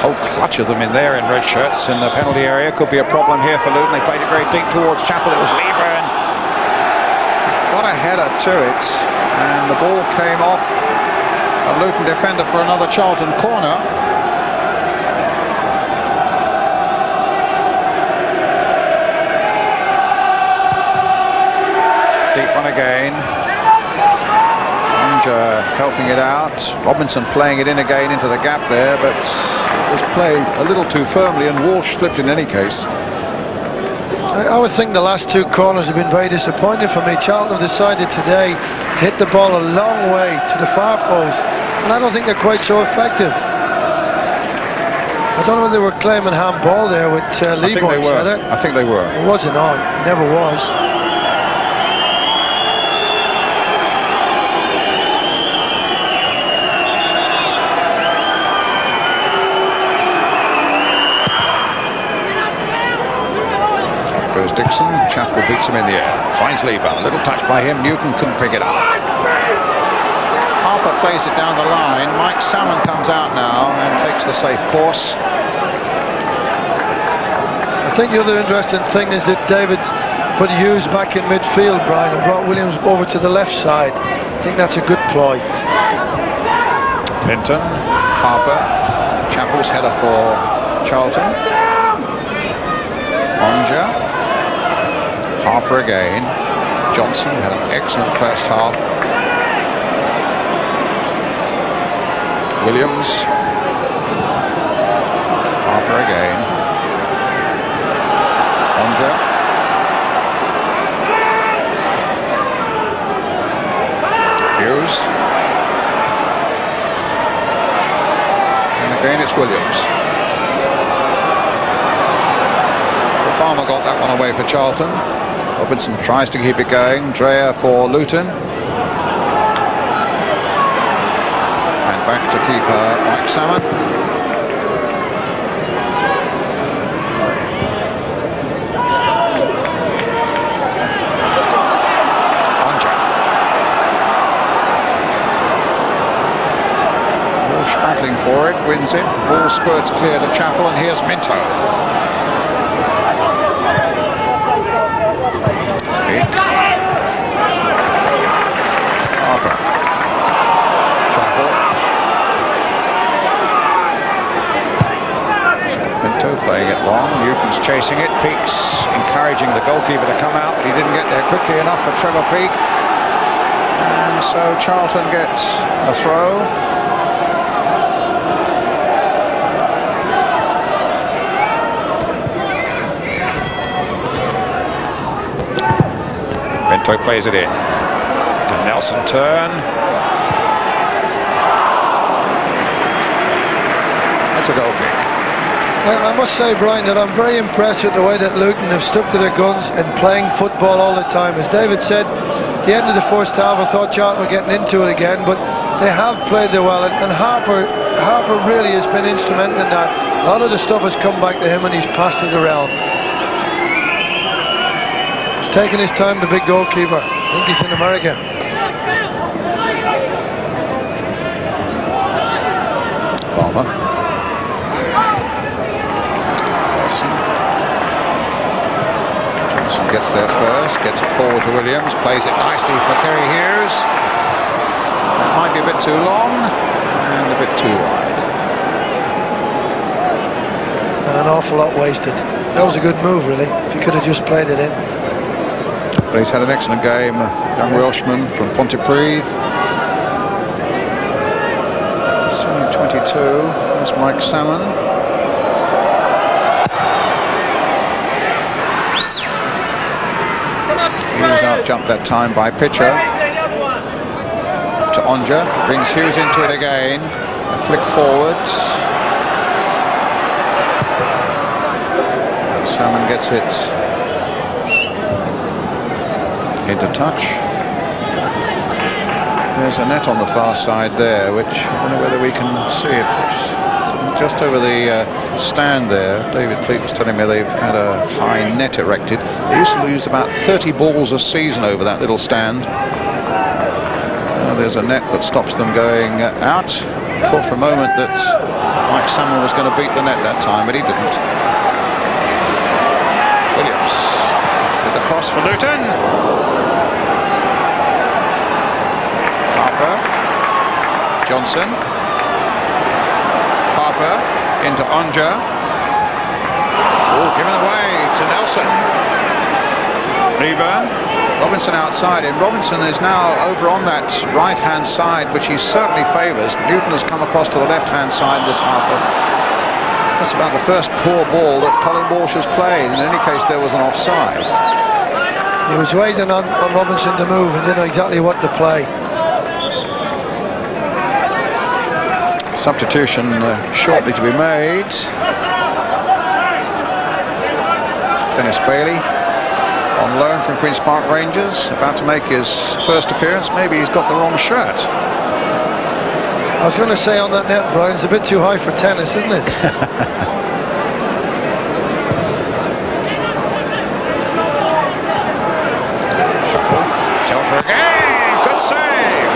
Whole clutch of them in there in red shirts in the penalty area. Could be a problem here for Luton. They played it very deep towards Chapple. It was Leaburn. Got a header to it, and the ball came off a Luton defender for another Charlton corner. Deep one again. Aunger helping it out. Robinson playing it in again into the gap there, but it was played a little too firmly, and Walsh slipped in any case. I would think the last two corners have been very disappointing for me. Charlton have decided today to hit the ball a long way to the far post, and I don't think they're quite so effective. I don't know whether they were claiming handball there with Leaburn. I think they were. It wasn't on. It never was. Dixon, Chapple beats him in the air, finds Leaburn, a little touch by him, Newton couldn't pick it up. Harper plays it down the line, Mike Salmon comes out now and takes the safe course. I think the other interesting thing is that David's put Hughes back in midfield, Brian, and brought Williams over to the left side. I think that's a good ploy. Linton, Harper, Chapple's header for Charlton. Aunger. Harper again. Johnson had an excellent first half. Williams. Harper again. Aunger. Again, it's Williams. Balmer got that one away for Charlton. Robinson tries to keep it going. Dreyer for Luton. And back to keeper Mike Salmon. Aunger. Walsh battling for it, wins it. The ball spurts clear to Chapple, and here's Minto. Harper. Chapple. Minto playing it long. Newton's chasing it. Peake's encouraging the goalkeeper to come out, but he didn't get there quickly enough for Peake. And so Charlton gets a throw. Minto plays it in. The Nelson turn. That's a goal kick. I must say, Brian, that I'm very impressed with the way that Luton have stuck to their guns and playing football all the time. As David said, at the end of the first half, I thought Charlton were getting into it again, but they have played there well. And Harper really has been instrumental in that. A lot of the stuff has come back to him, and he's passed it around. Taking his time, the big goalkeeper. I think he's in America. Balmer. Johnson gets there first, gets it forward to Williams, plays it nicely for Kerry Hughes. That might be a bit too long and a bit too wide. And an awful lot wasted. That was a good move, really. If you could have just played it in. But he's had an excellent game, young Welshman from Pontypridd. He's only 22. There's Mike Salmon. He was out-jumped that time by Pitcher. To Aunger, brings Hughes into it again. A flick forwards. And Salmon gets it into touch. There's a net on the far side there, which I don't know whether we can see it. It's just over the stand there. David Pleat was telling me they've had a high net erected. They used to lose about 30 balls a season over that little stand. Now there's a net that stops them going out. I thought for a moment that Mike Sommer was going to beat the net that time, but he didn't. Williams with the cross for Luton. Harper, Johnson, Harper into Aunger. Ball given away to Nelson. Leaburn, Robinson outside him. Robinson is now over on that right-hand side, which he certainly favours. Newton has come across to the left-hand side this half. That's about the first poor ball that Colin Walsh has played. In any case, there was an offside. He was waiting on Robinson to move and didn't know exactly what to play. Substitution shortly to be made. Dennis Bailey on loan from Queen's Park Rangers, about to make his first appearance. Maybe he's got the wrong shirt. I was going to say on that net, Brian, it's a bit too high for tennis, isn't it? Chapple, Telfer again, good save.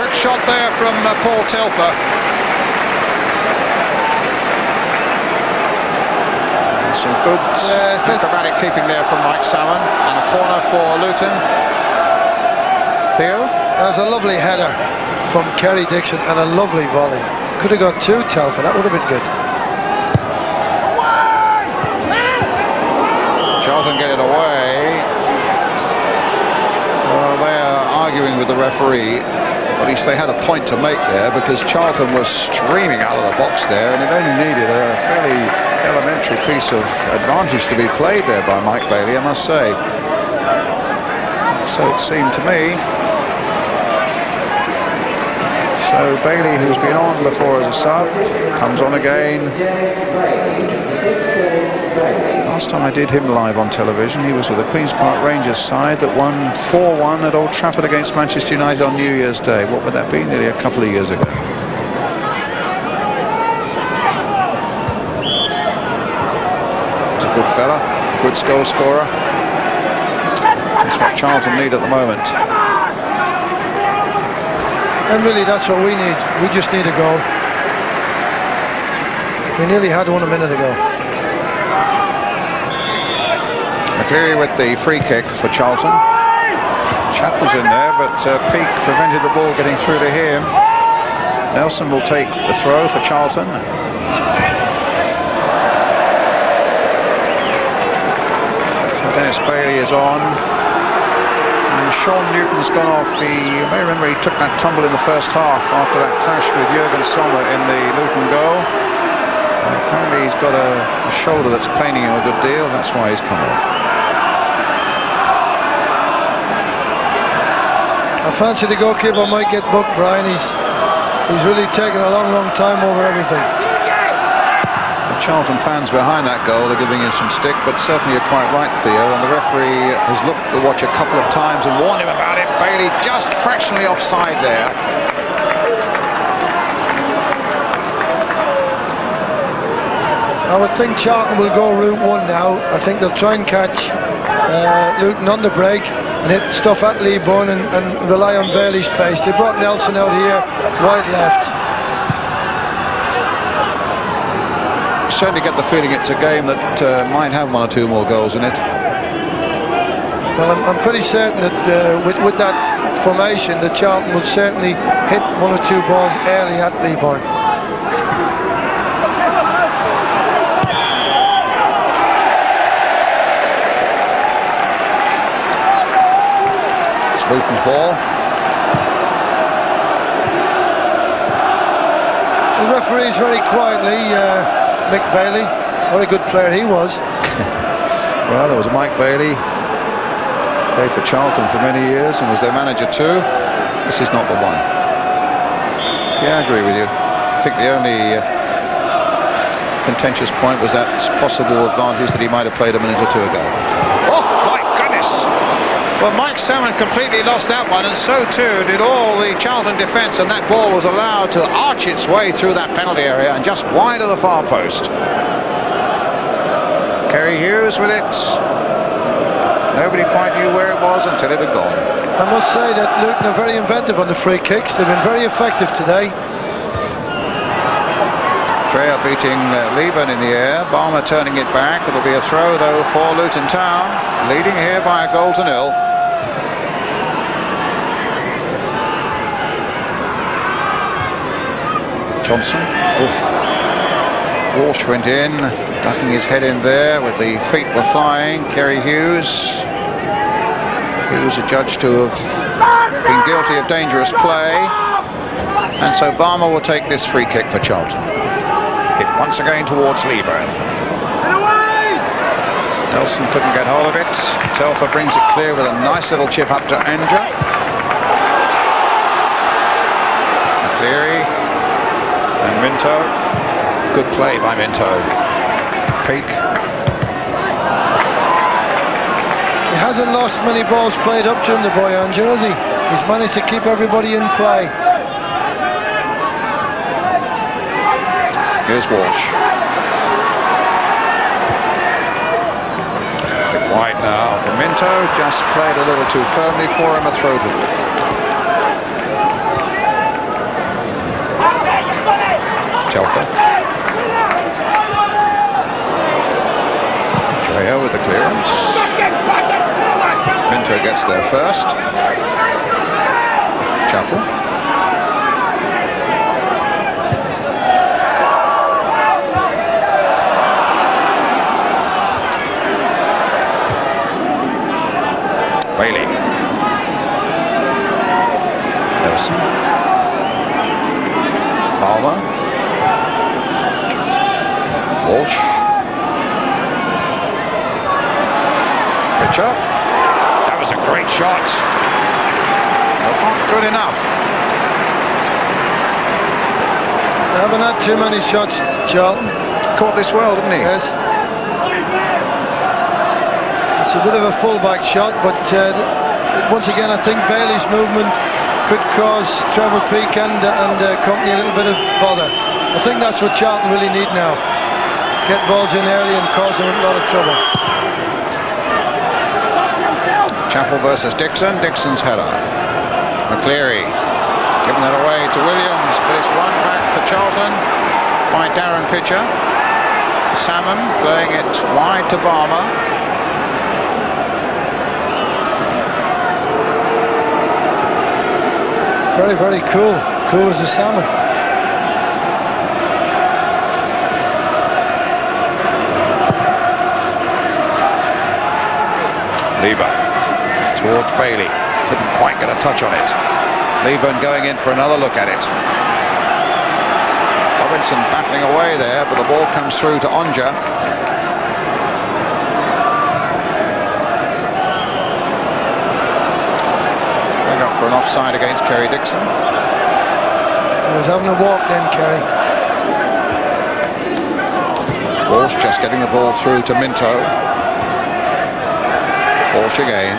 Quick shot there from Paul Telfer. Some good acrobatic keeping there from Mike Salmon, and a corner for Luton. Theo? That was a lovely header from Kerry Dixon and a lovely volley. Could have got two, Telfer, that would have been good. Charlton get it away. Well, they are arguing with the referee. At least they had a point to make there, because Charlton was streaming out of the box there, and it only needed a fairly elementary piece of advantage to be played there by Mike Bailey, I must say. So it seemed to me. So So Bailey, who's been on before as a sub, comes on again. Last time I did him live on television, he was with the Queen's Park Rangers side that won 4-1 at Old Trafford against Manchester United on New Year's Day. What would that be? Nearly a couple of years ago. He's a good fella, good goal scorer. That's what Charlton need at the moment. And really, that's what we need. We just need a goal. We nearly had one a minute ago. McLeary with the free kick for Charlton. Chapple's in there, but Peake prevented the ball getting through to him. Nelson will take the throw for Charlton. So Dennis Bailey is on. And Sean Newton's gone off. You may remember he took that tumble in the first half after that clash with Jurgen Sommer in the Luton goal. And apparently he's got a shoulder that's paining him a good deal. That's why he's come off. I fancy the goalkeeper might get booked, Brian. He's really taken a long time over everything. The Charlton fans behind that goal are giving him some stick, but certainly you're quite right, Theo, and the referee has looked at the watch a couple of times and warned him about it. Bailey just fractionally offside there. I would think Charlton will go route one now. I think they'll try and catch Luton on the break and hit stuff at Leaburn and rely on Bailey's pace. They brought Nelson out here, wide left. Certainly get the feeling it's a game that might have one or two more goals in it. Well, I'm pretty certain that with that formation, that Charlton will certainly hit one or two balls early at Leaburn. It's Luton's ball. The referee's very quietly. Mick Bailey, what a good player he was. Well, there was Mike Bailey, played for Charlton for many years and was their manager too. This is not the one. Yeah, I agree with you. I think the only contentious point was that possible advantage that he might have played a minute or two ago. Oh, my goodness! Well, Mike Salmon completely lost that one, and so too did all the Charlton defence, and that ball was allowed to arch its way through that penalty area and just wide of the far post. Kerry Hughes with it. Nobody quite knew where it was until it had gone. I must say that Luton are very inventive on the free kicks. They've been very effective today. Dreyer beating Leaburn in the air. Balmer turning it back. It'll be a throw though for Luton Town, leading here by a goal to nil. Johnson. Oof. Walsh went in, ducking his head in there with the feet were flying. Kerry Hughes. Hughes adjudged to have been guilty of dangerous play. And so Balmer will take this free kick for Charlton. Hit once again towards Leaburn. Nelson couldn't get hold of it. Telfer brings it clear with a nice little chip up to Aunger. McLeary and Minto. Good play by Minto. Peake. He hasn't lost many balls played up to him, the boy Aunger, has he? He's managed to keep everybody in play. Here's Walsh. Flick wide now for Minto. Just played a little too firmly for him. A throw to Telfer. Dreyer with the clearance. Minto gets there first. Chapple. Bailey. Petterson. Balmer. Walsh. Pitcher. That was a great shot. But not good enough. They haven't had too many shots, Charlton. Caught this well, didn't he? Yes. It's a bit of a full-back shot, but once again, I think Bailey's movement could cause Trevor Peake and company a little bit of bother. I think that's what Charlton really need now. Get balls in early and cause them a lot of trouble. Chapple versus Dixon. Dixon's header. McLeary has given that away to Williams, but it's one back for Charlton by Darren Pitcher. Salmon playing it wide to Balmer. Very, very cool. Cool as a salmon. Leaburn towards Bailey. Couldn't quite get a touch on it. Leaburn going in for another look at it. Robinson battling away there, but the ball comes through to Aunger. They got for an offside against Kerry Dixon. He was having a walk then, Kerry. Walsh just getting the ball through to Minto. Walsh again.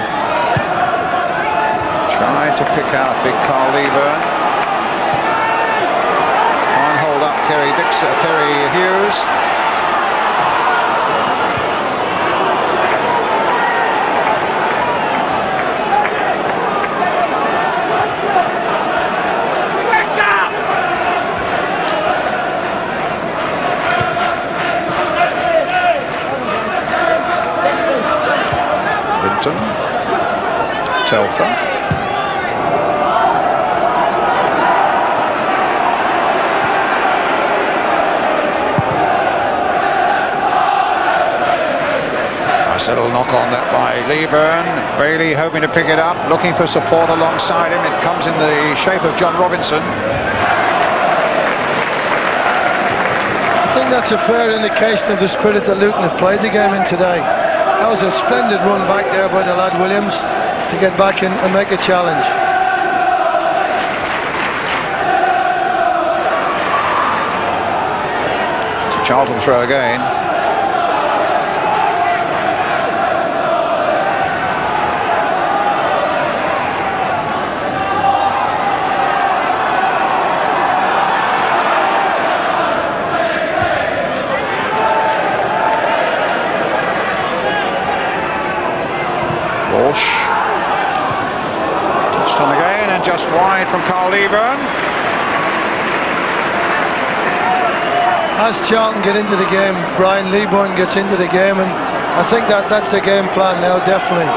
Tried to pick out big Carl Leaburn. Try and hold up Kerry Hughes. Linton. Telfer. Little knock on that by Leaburn. Bailey hoping to pick it up, looking for support alongside him. It comes in the shape of John Robinson. I think that's a fair indication of the spirit that Luton have played the game in today. That was a splendid run back there by the lad Williams to get back in and make a challenge. It's a Charlton throw again. Walsh touched on again and just wide from Carl Leaburn. As Charlton get into the game, Brian Leaburn gets into the game, and I think that's the game plan now, definitely.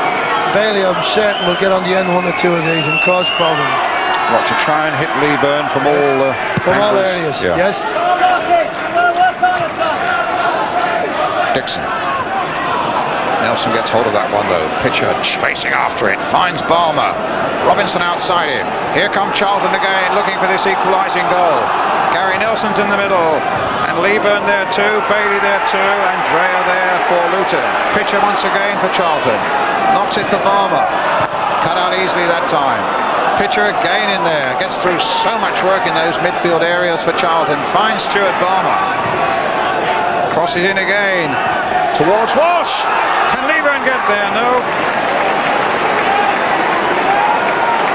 Bailey, I'm certain, will get on the end one or two of these and cause problems. What, to try and hit Leaburn from all all areas, yeah. Yes. Dixon. Nelson gets hold of that one though. Pitcher chasing after it, finds Balmer. Robinson outside him. Here come Charlton again, looking for this equalising goal. Gary Nelson's in the middle, and Leaburn there too, Bailey there too, and Dreyer there for Luton. Pitcher once again for Charlton. Knocks it for Balmer. Cut out easily that time. Pitcher again in there, gets through so much work in those midfield areas for Charlton. Finds Stuart Balmer. Crosses in again towards Walsh. Can Leaburn get there? No.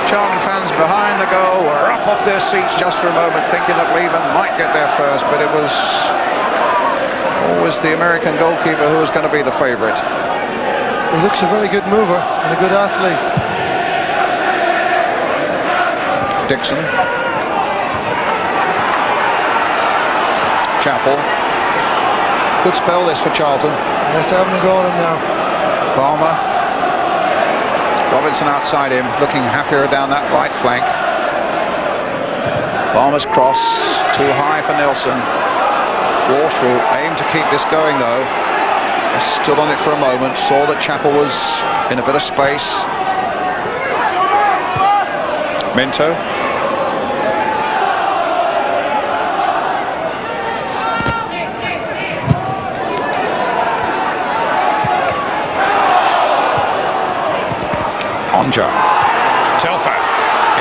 Charlton fans behind the goal were up off their seats just for a moment, thinking that Leaburn might get there first, but it was always the American goalkeeper who was going to be the favourite. He looks a very good mover and a good athlete. Dixon. Chapple. Good spell this for Charlton. Yes, they haven't got him now. Balmer. Robinson outside him, looking happier down that right flank. Balmer's cross, too high for Nelson. Walsh will aim to keep this going though. Just stood on it for a moment, saw that Chapple was in a bit of space. Minto. Aunger. Telfer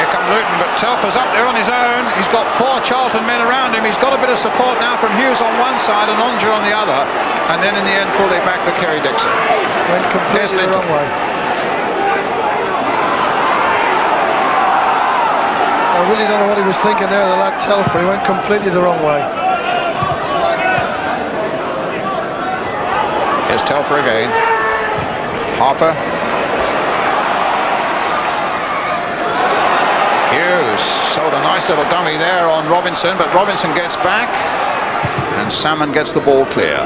Here come Luton, but Telfer's up there on his own. He's got 4 Charlton men around him. He's got a bit of support now from Hughes on one side and Aunger on the other. And then in the end, pulled it back for Kerry Dixon. Went completely the wrong way. I really don't know what he was thinking there, the lad Telfer. He went completely the wrong way. Here's Telfer again. Harper. Hughes sold a nice little dummy there on Robinson, but Robinson gets back and Salmon gets the ball clear.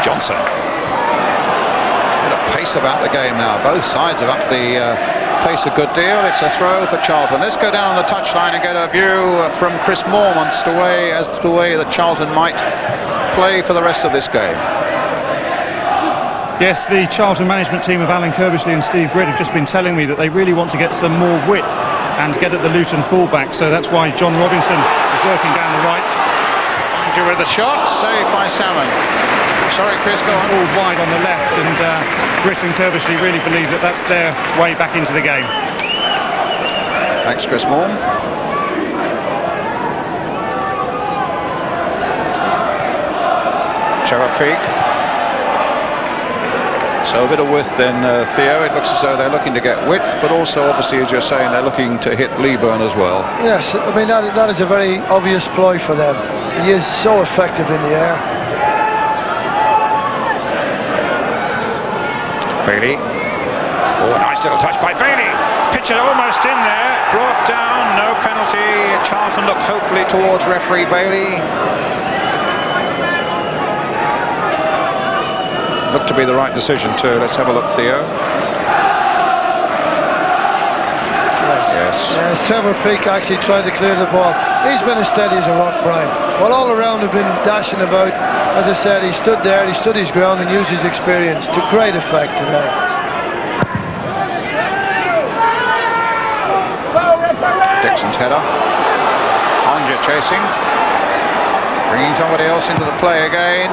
Johnson. Bit of pace about the game now. Both sides have upped the pace a good deal. It's a throw for Charlton. Let's go down on the touchline and get a view from Chris Mormont as to the way that Charlton might play for the rest of this game. Yes, the Charlton management team of Alan Curbishley and Steve Gritt have just been telling me that they really want to get some more width and get at the Luton fullback, so that's why John Robinson is working down the right. Aunger with the shot, saved by Salmon. Sorry, Chris, go on. All wide on the left, and Gritt and Curbishley really believe that that's their way back into the game. Thanks, Chris Moore. Peake. So a bit of width then, Theo. It looks as though they're looking to get width, but also, obviously, as you're saying, they're looking to hit Leaburn as well. Yes, I mean, that is a very obvious ploy for them. He is so effective in the air. Bailey. Oh, nice little touch by Bailey. Pitcher almost in there. Brought down, no penalty. Charlton look hopefully towards referee Bailey. Looked to be the right decision too. Let's have a look, Theo. Yes, Trevor Peake actually tried to clear the ball. He's been as steady as a rock, Brian. Well, all around have been dashing about. As I said, he stood there, he stood his ground and used his experience to great effect today. Dixon's header. Aunger chasing. Bringing somebody else into the play again.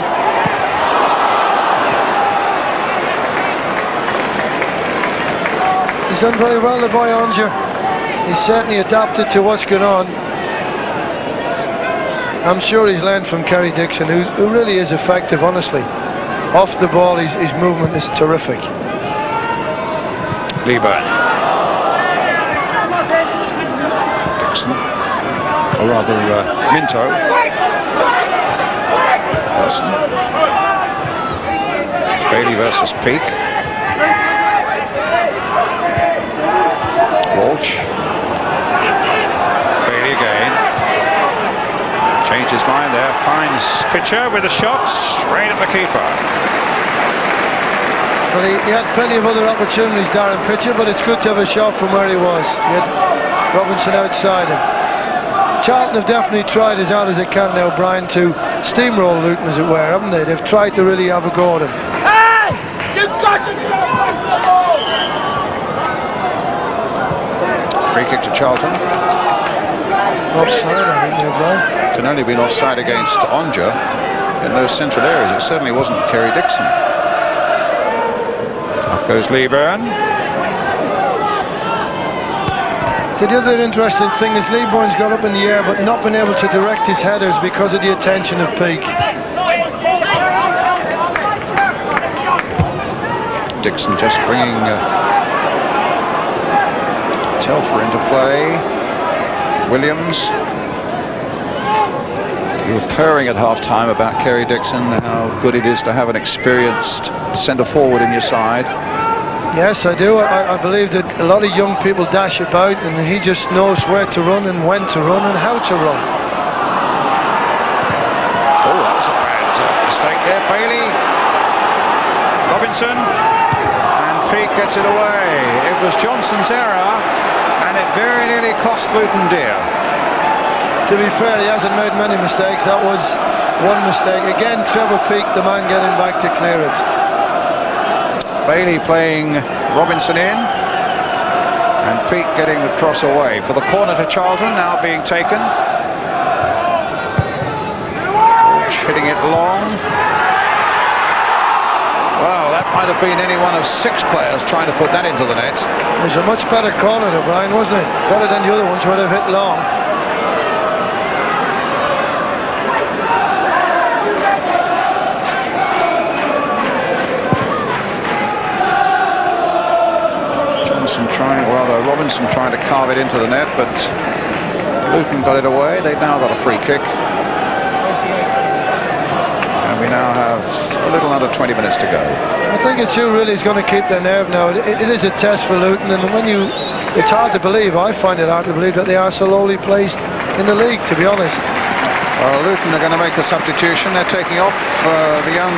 He's done very well, the boy Aunger. He's certainly adapted to what's going on. I'm sure he's learned from Kerry Dixon, who really is effective, honestly. Off the ball, his movement is terrific. Leaburn. Dixon. Or rather, Minto. Petterson. Bailey versus Peake. Walsh. Bailey again. Changed his mind there. Finds pitcher with a shot straight at the keeper. Well, he had plenty of other opportunities, Darren Pitcher, but it's good to have a shot from where he was. He had Robinson outside him. Charlton have definitely tried as hard as they can now, Brian, to steamroll Luton, as it were, haven't they? They've tried to really have a go at him. Hey! You've got to stop the ball! Free kick to Charlton. Offside, I think, Brian. Can only been offside against Aunger in those central areas. It certainly wasn't Kerry Dixon. Off goes Leaburn. So the other interesting thing is Leaburn's got up in the air but not been able to direct his headers because of the attention of Peake. Dixon just bringing Telfer into play. Williams. You were purring at half-time about Kerry Dixon, how good it is to have an experienced centre-forward in your side. Yes, I do. I believe that a lot of young people dash about and he just knows where to run and when to run and how to run. Oh, that was a bad mistake there. Bailey. Robinson. And Peake gets it away. It was Johnson's error and it very nearly cost Luton dear. To be fair, he hasn't made many mistakes. That was one mistake. Again, Trevor Peake, the man getting back to clear it. Bailey playing Robinson in. And Peake getting the cross away. For the corner to Charlton, now being taken. Walsh hitting it long. Well, that might have been any one of 6 players trying to put that into the net. It was a much better corner, Brian, wasn't it? Better than the other ones where they've hit long. Robinson trying to carve it into the net, but Luton got it away. They've now got a free kick. And we now have a little under 20 minutes to go. I think it's who really is going to keep their nerve now. It is a test for Luton, and it's hard to believe, I find it hard to believe that they are so lowly placed in the league, to be honest. Well, Luton are going to make a substitution. They're taking off the young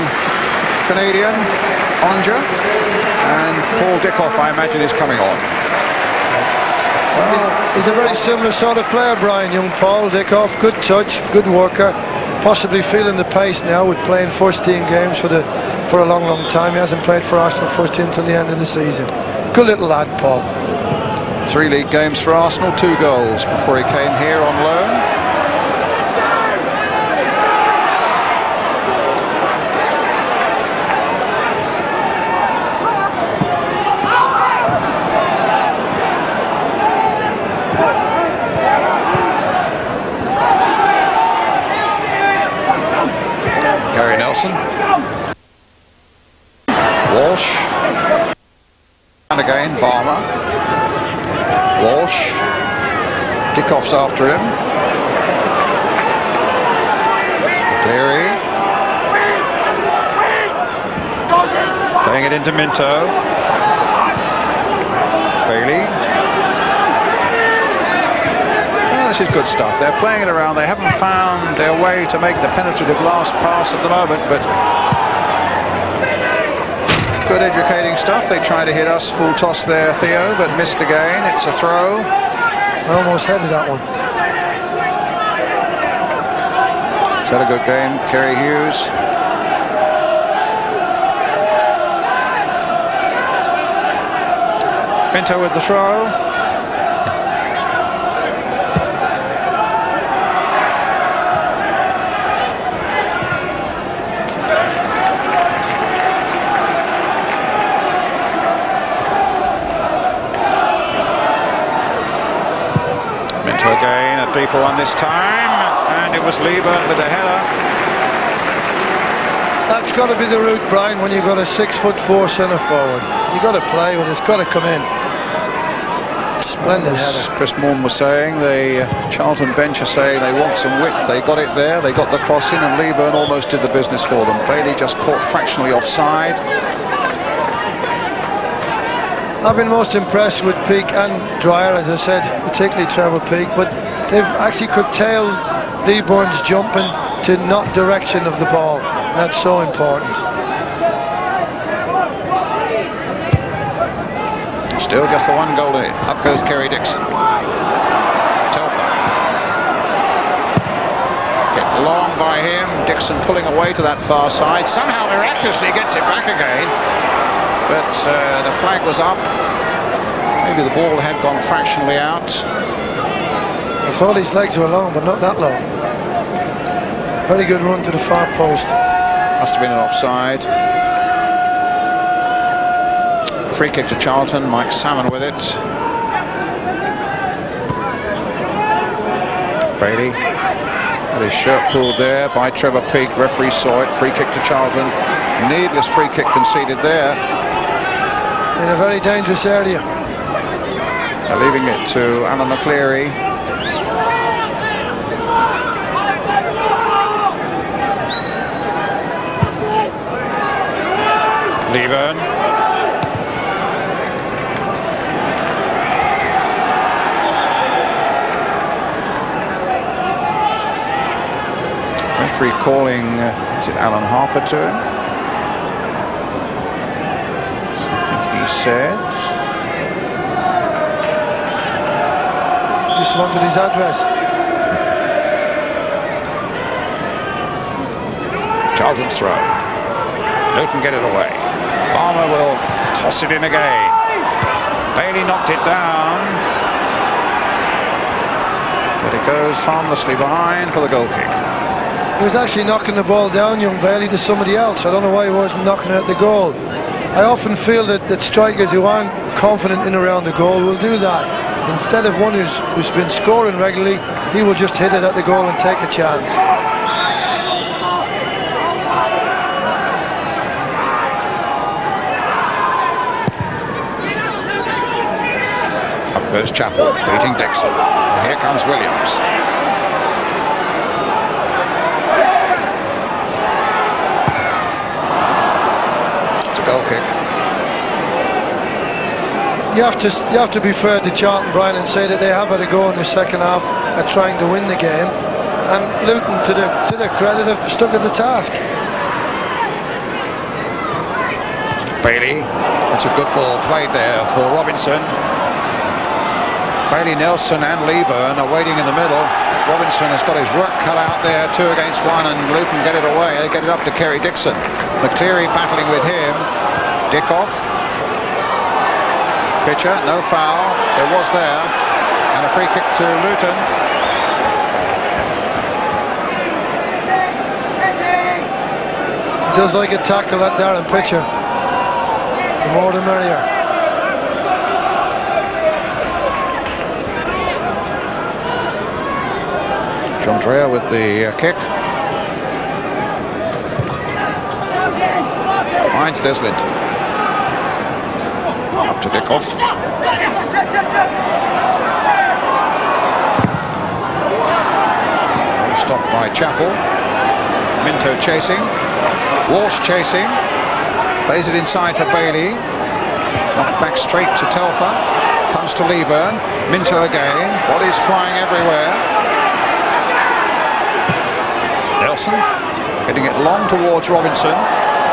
Canadian, Aunger, and Paul Dickov, I imagine, is coming on. He's a very similar sort of player, Brian, young Paul Dickov. Good touch, good worker, possibly feeling the pace now with playing first team games for a long, long time. He hasn't played for Arsenal first team till the end of the season. Good little lad, Paul. 3 league games for Arsenal, 2 goals before he came here on loan. Walsh, and again Balmer. Walsh, Dickov's after him. McLeary, playing it into Minto. Bailey. Oh, this is good stuff. They're playing it around. They haven't found their way to make the penetrative last pass at the moment, but good educating stuff. They try to hit us, full toss there, Theo, but missed again. It's a throw. I almost headed that one. He's had a good game, Kerry Hughes. Minto with the throw. Again, a deeper one this time, and it was Leaburn with the header. That's got to be the route, Brian, when you've got a 6'4" centre forward. You've got to play, but it's got to come in. Splendid header. Chris Moore was saying, the Charlton bench are saying they want some width. They got it there, they got the cross in, and Leaburn almost did the business for them. Bailey just caught fractionally offside. I've been most impressed with Peake and Dreyer, as I said, particularly Trevor Peake, but they've actually curtailed Leaburn's jumping to not direction of the ball. That's so important. Still just the 1 goal in. Up goes Kerry Dixon. Telfer. Hit long by him. Dixon pulling away to that far side. Somehow miraculously gets it back again. But the flag was up. Maybe the ball had gone fractionally out. I thought his legs were long, but not that long. Very good run to the far post. Must have been an offside. Free kick to Charlton. Mike Salmon with it. Bailey had his shirt pulled there by Trevor Peake. Referee saw it. Free kick to Charlton. Needless free kick conceded there. In a very dangerous area. They're leaving it to Alan McLeary. Leaburn. Referee calling, is it Alan Harper to him? He said. Just wanted his address. Charlton's throw. Luton get it away. Balmer will toss it in again. Bailey knocked it down. But it goes harmlessly behind for the goal kick. He was actually knocking the ball down, young Bailey, to somebody else. I don't know why he wasn't knocking it at the goal. I often feel that strikers who aren't confident in around the goal will do that. Instead of one who's been scoring regularly, he will just hit it at the goal and take a chance. Up goes Chapple, beating Dixon. And here comes Williams. Goal kick. You have to be fair to Charlton, Brian, and say that they have had a go in the second half at trying to win the game, and Luton, to their credit, have stuck at the task. Bailey, that's a good ball played there for Robinson. Bailey, Nelson and Leaburn are waiting in the middle. Robinson has got his work cut out there, 2 against 1, and Luton get it away. They get it up to Kerry Dixon. McLeary battling with him. Dickov. Pitcher, no foul. It was there. And a free kick to Luton. He does like a tackle at Darren Pitcher. The more the merrier. Dreyer with the kick. Finds Linton. Up to Dickov. Stopped by Chapple. Minto chasing. Walsh chasing. Plays it inside for Bailey. Knocked back straight to Telfer. Comes to Leaburn. Minto again. Bodies flying everywhere. Nelson getting it long towards Robinson.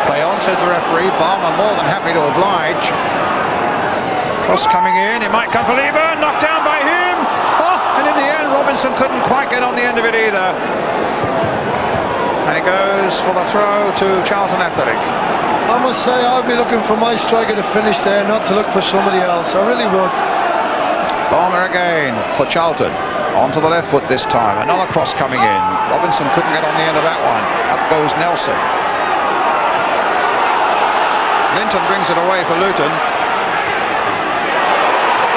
Play on, says the referee. Balmer more than happy to oblige. Cross coming in. It might come for Leaburn. Knocked down by him. Oh, and in the end, Robinson couldn't quite get on the end of it either. And it goes for the throw to Charlton Athletic. I must say, I'd be looking for my striker to finish there, not to look for somebody else. I really would. Balmer again for Charlton. Onto the left foot this time. Another cross coming in. Robinson couldn't get on the end of that one. Up goes Nelson. Linton brings it away for Luton.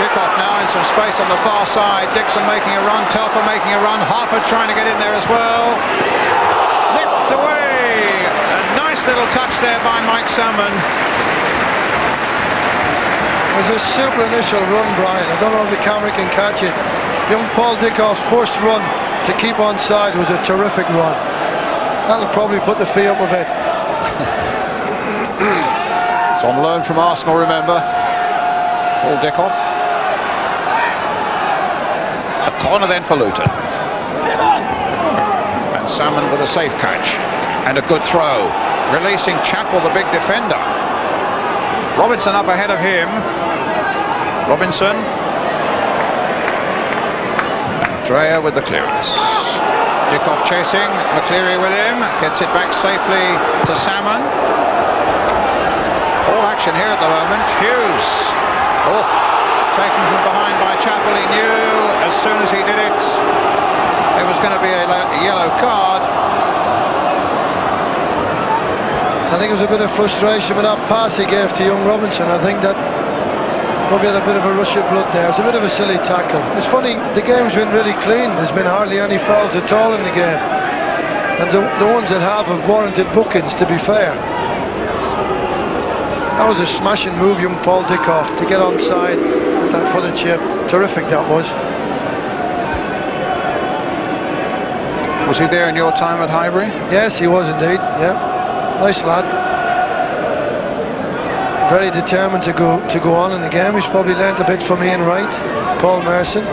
Dickov now in some space on the far side. Dixon making a run. Telfer making a run. Harper trying to get in there as well. Nipped away. A nice little touch there by Mike Salmon. It was a super initial run, Brian. I don't know if the camera can catch it. Young Paul Dickov's first run to keep onside was a terrific run. That'll probably put the fee up a bit. It's on loan from Arsenal, remember. Paul Dickov. A corner then for Luton. And Salmon with a safe catch. And a good throw. Releasing Chapple, the big defender. Robinson up ahead of him. Robinson. Dreyer with the clearance. Dickov chasing, McLeary with him, gets it back safely to Salmon. All action here at the moment. Hughes. Oh, taken from behind by Chapple. He knew as soon as he did it, it was going to be a yellow card. I think it was a bit of frustration with that pass he gave to young Robinson. I think that probably had a bit of a rush of blood there. It's a bit of a silly tackle. It's funny, the game's been really clean. There's been hardly any fouls at all in the game. And the ones that have warranted bookings, to be fair. That was a smashing move, young Paul Dickov, to get onside with that footed chip. Terrific that was. Was he there in your time at Highbury? Yes, he was indeed, yeah. Nice lad. Very determined to go on in the game. He's probably learnt a bit from Ian Wright, Paul Merson.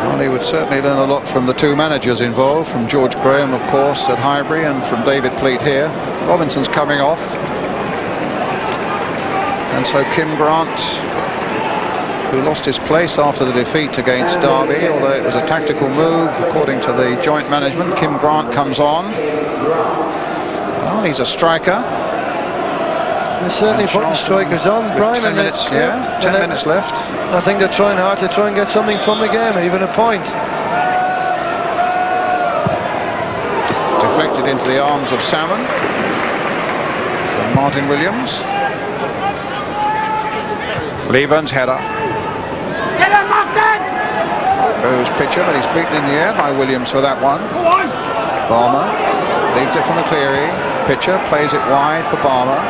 Well, he would certainly learn a lot from the two managers involved, from George Graham, of course, at Highbury, and from David Pleat here. Robinson's coming off. And so Kim Grant, who lost his place after the defeat against Derby, although it was a tactical move, according to the joint management. Kim Grant comes on. Well, he's a striker. They're certainly putting strikers on, Brian. 10 minutes, yeah, 10 minutes left. I think they're trying hard to try and get something from the game, even a point. deflected into the arms of Salmon from Martin Williams. Leaburn's header. Goes Pitcher, but he's beaten in the air by Williams for that one. Balmer leaves it for McLeary. Pitcher plays it wide for Balmer.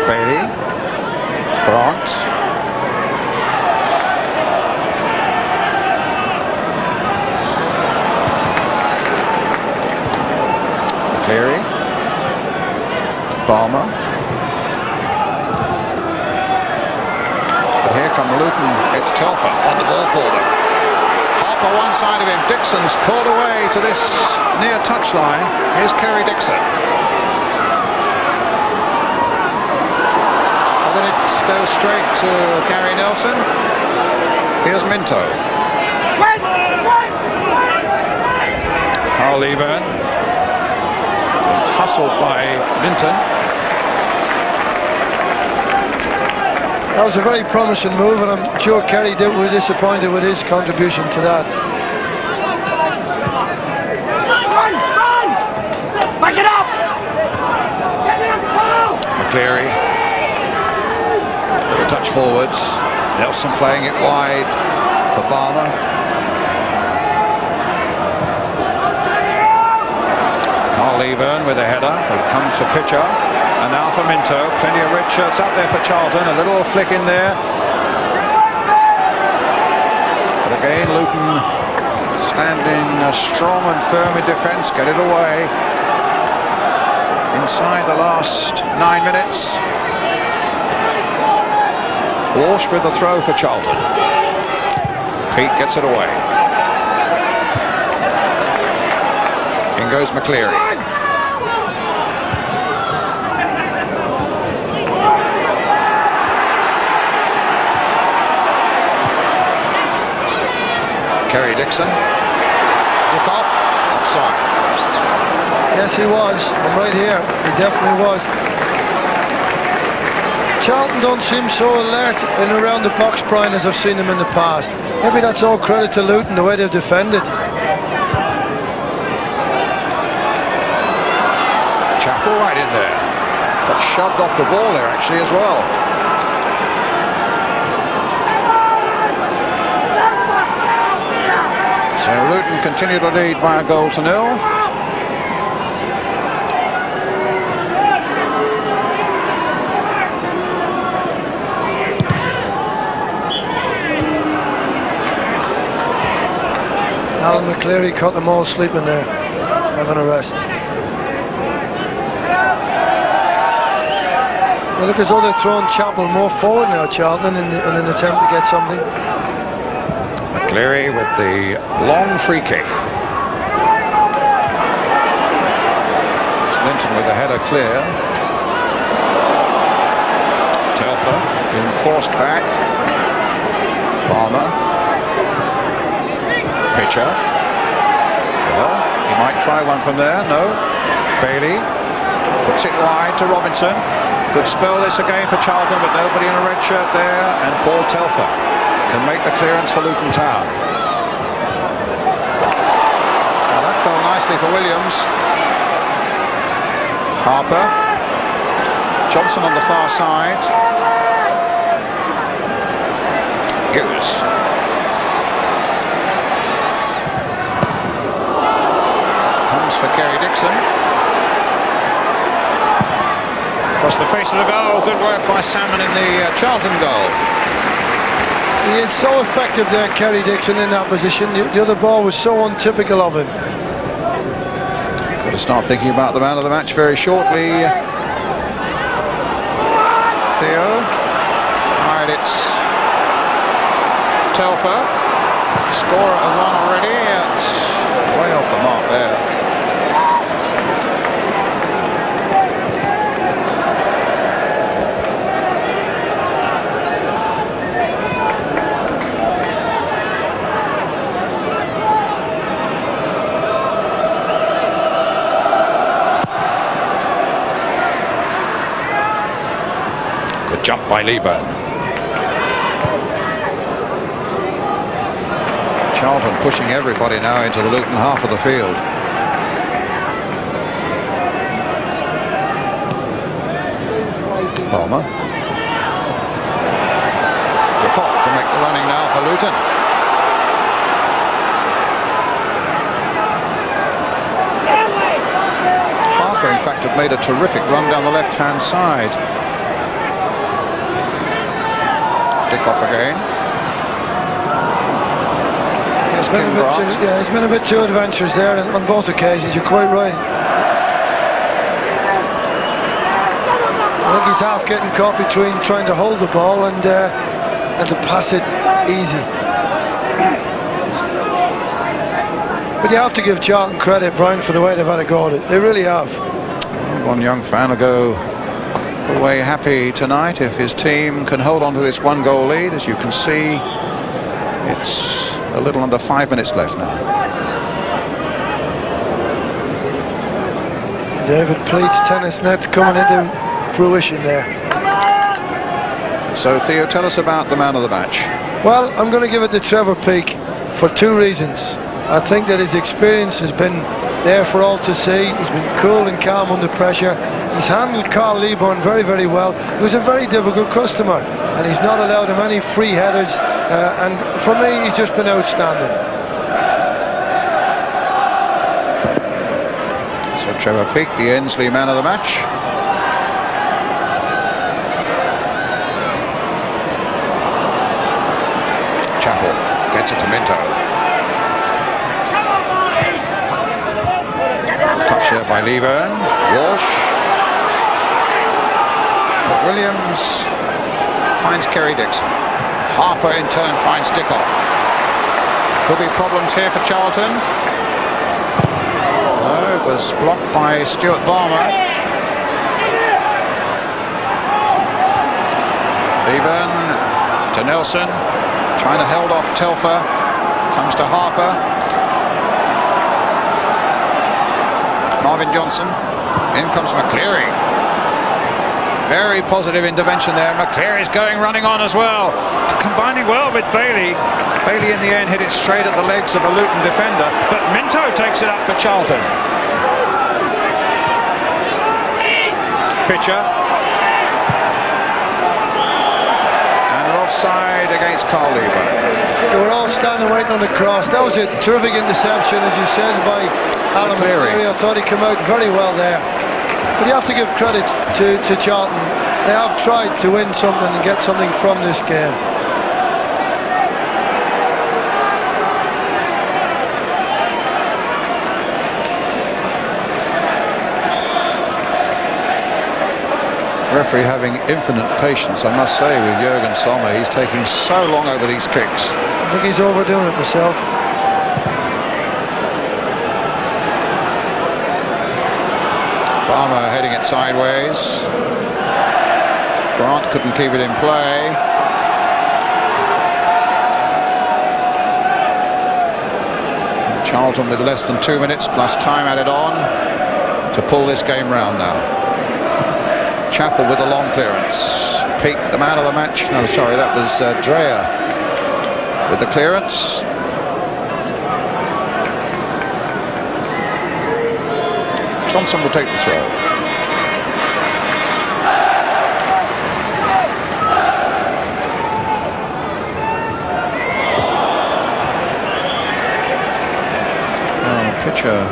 Bailey. Grant. McLeary. Balmer. But here come Luton. It's Telfer on the ball for them. Harper one side of him. Dixon's pulled away to this near touchline. Here's Kerry Dixon. And then it goes straight to Gary Nelson. Here's Minto. Carl Leaburn. Hustled by Linton. That was a very promising move, and I'm sure Kerry was disappointed with his contribution to that. Back it up! McLeary. A touch forwards. Nelson playing it wide for Balmer. Carl Leaburn with a header. It comes for Pitcher. And now for Minto. Plenty of red shirts up there for Charlton. A little flick in there. But again, Luton standing strong and firm in defence. Get it away. Inside the last 9 minutes. Walsh with the throw for Charlton. Peake gets it away. In goes McLeary. Kerry Dixon. Dickov. Offside. Yes, he was. I'm right here. He definitely was. Charlton don't seem so alert in around the box, Brian, as I've seen them in the past. Maybe that's all credit to Luton, the way they've defended. Chapple right in there. Got shoved off the ball there actually as well. So Luton continue to lead by a goal to nil. Alan McLeary caught them all sleeping there, having a rest. Well, look as though they're throwing Chapple more forward now, Charlton, in an attempt to get something. McLeary with the long free kick. It's Linton with the header clear. Telfer being forced back. Balmer. Pitcher. Well, he might try one from there. No. Bailey puts it wide to Robinson. Could spell this again for Charlton, but nobody in a red shirt there. And Paul Telfer can make the clearance for Luton Town. Now that fell nicely for Williams. Harper. Johnson on the far side. Hughes. Comes for Kerry Dixon. Across the face of the goal. Good work by Salmon in the Charlton goal. He is so effective there, Kerry Dixon, in that position. The other ball was so untypical of him. Got to start thinking about the man of the match very shortly. Theo. All right, it's Telfer. Scorer of one already. It's way off the mark there. Jump by Leaburn. Charlton pushing everybody now into the Luton half of the field. Balmer. Dickov to make the running now for Luton. Harper, in fact, had made a terrific run down the left-hand side. Dickov again. He's been a bit too adventurous there on both occasions. You're quite right. I think he's half getting caught between trying to hold the ball and to pass it easy. But you have to give Charlton credit, Brian, for the way they've had a go at it. They really have. One young fan will go away happy tonight if his team can hold on to this 1-goal lead. As you can see, it's a little under 5 minutes left now. David Pleat's tennis net coming into fruition there. So Theo, tell us about the man of the match. Well, I'm going to give it to Trevor Peake for 2 reasons. I think that his experience has been there for all to see. He's been cool and calm under pressure. He's handled Carl Leaburn very, very well. He was a very difficult customer, and he's not allowed him any free headers. And for me, he's just been outstanding. So Trevor Peake, the Ensley man of the match. Chapple gets it to Minto. Touch there by Leaburn. Walsh. But Williams finds Kerry Dixon. Harper in turn finds Dickov. Could be problems here for Charlton. No, it was blocked by Stuart Balmer. Leaburn to Nelson, trying to hold off Telfer. Comes to Harper. Marvin Johnson. In comes McLeary. Very positive intervention there. McLeary's going running on as well, combining well with Bailey. Bailey in the end hit it straight at the legs of a Luton defender, but Minto takes it up for Charlton. Pitcher. And an offside against Carl Leaburn. They were all standing waiting on the cross. That was a terrific interception, as you said, by Alan McLeary. I thought he came out very well there. But you have to give credit to Charlton. They have tried to win something and get something from this game. Referee having infinite patience, I must say, with Jürgen Sommer. He's taking so long over these kicks. I think he's overdoing it myself. Balmer heading it sideways. Grant couldn't keep it in play. Charlton with less than 2 minutes plus time added on to pull this game round now. Chapple with a long clearance. Peake, the man of the match. No, sorry, that was Dreyer with the clearance. Johnson will take the throw. Pitcher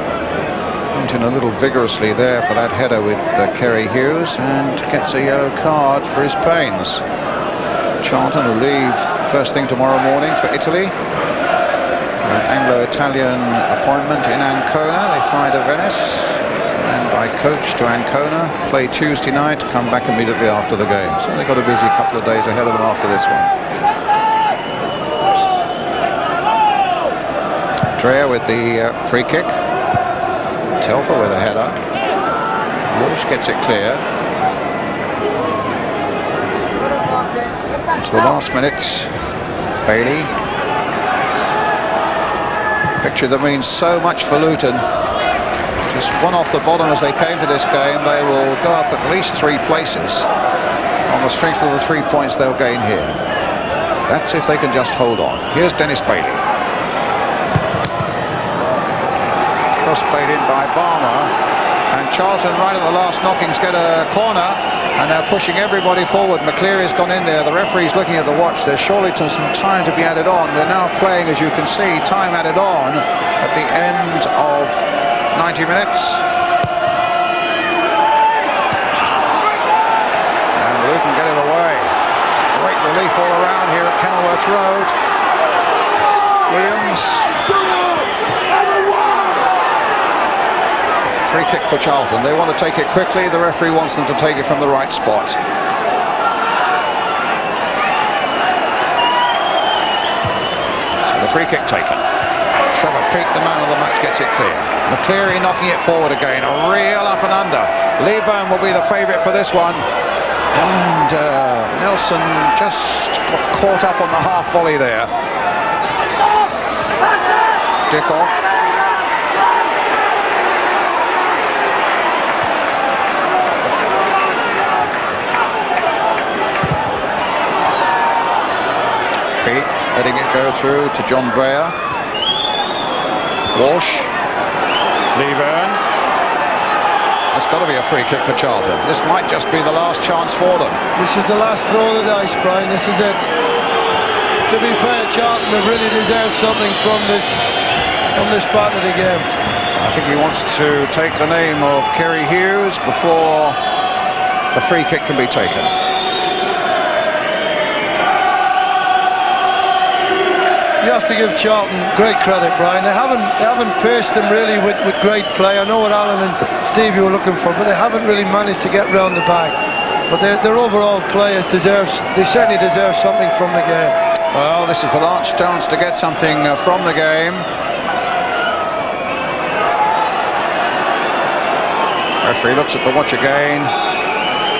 went in a little vigorously there for that header with Kerry Hughes, and gets a yellow card for his pains. Charlton will leave first thing tomorrow morning for Italy. An Anglo-Italian appointment in Ancona. They fly to Venice. And by coach to Ancona, play Tuesday night, come back immediately after the game. So they've got a busy couple of days ahead of them after this one. Dreyer with the free kick. Telfer with a header. Walsh gets it clear. To the last minute, Bailey. Picture that means so much for Luton. Just one off the bottom as they came to this game. They will go up at least 3 places on the strength of the 3 points they'll gain here. That's if they can just hold on. Here's Dennis Bailey. cross played in by Balmer, and Charlton right at the last knockings get a corner, and they're pushing everybody forward. McLeary's gone in there. The referee's looking at the watch. There's surely some time to be added on. We're now playing, as you can see, time added on at the end of 90 minutes. And Luton get it away. Great relief all around here at Kenilworth Road. Williams. Free kick for Charlton. They want to take it quickly. The referee wants them to take it from the right spot. So the free kick taken. Trevor Peake, the man of the match, gets it clear. McLeary knocking it forward again. A real up and under. Leaburn will be the favourite for this one. And Nelson just got caught up on the half volley there. Dickov. Peake letting it go through to John Dreyer. Walsh. Leaburn. It's got to be a free kick for Charlton. This might just be the last chance for them. This is the last throw of the dice, Brian. This is it. To be fair, Charlton have really deserved something from this part of the game. I think he wants to take the name of Kerry Hughes before the free kick can be taken. You have to give Charlton great credit, Brian. They haven't paced them really with great play. I know what Alan and Stevie were looking for, but they haven't really managed to get round the back. But their overall players they certainly deserve something from the game. Well, this is the last chance to get something from the game. Referee looks at the watch again.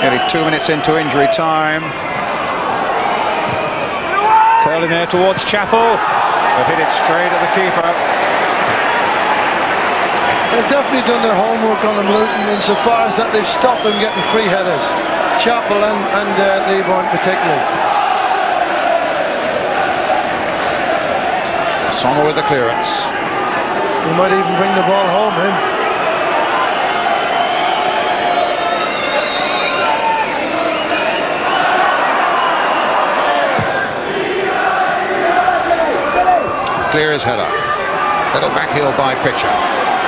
Nearly 2 minutes into injury time. Curling there towards Chapple. They've hit it straight at the keeper. They've definitely done their homework on them, Luton, insofar as that they've stopped them getting free headers. Chapple and Leaburn particularly. Sommer with the clearance. He might even bring the ball home, him. Clear his header. Little backheel by Pitcher.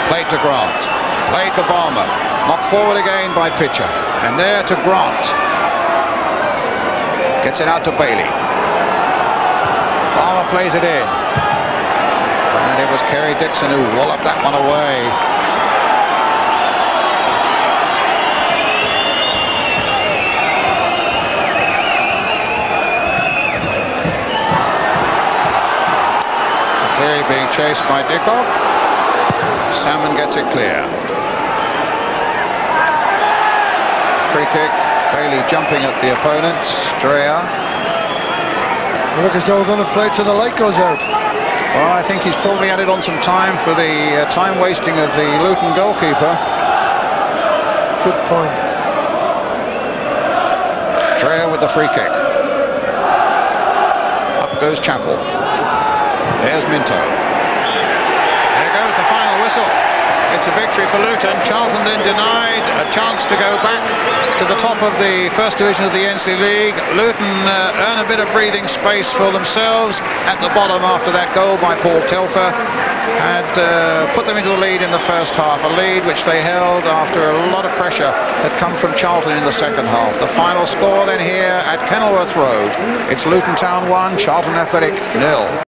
Played to Grant. Played for Balmer. Knocked forward again by Pitcher. And there to Grant. Gets it out to Bailey. Balmer plays it in. And it was Kerry Dixon who walloped that one away. McLeary being chased by Dickov. Salmon gets it clear. Free kick. Bailey jumping at the opponent. Dreyer. They look as though we're going to play till the light goes out. Well, I think he's probably added on some time for the time wasting of the Luton goalkeeper. Good point. Dreyer with the free kick. Up goes Chapple. There's Minto. There goes the final whistle. It's a victory for Luton. Charlton then denied a chance to go back to the top of the First Division of the NC League. Luton earn a bit of breathing space for themselves at the bottom after that goal by Paul Telfer. Had put them into the lead in the first half, a lead which they held after a lot of pressure had come from Charlton in the second half. The final score then here at Kenilworth Road. It's Luton Town 1, Charlton Athletic 0.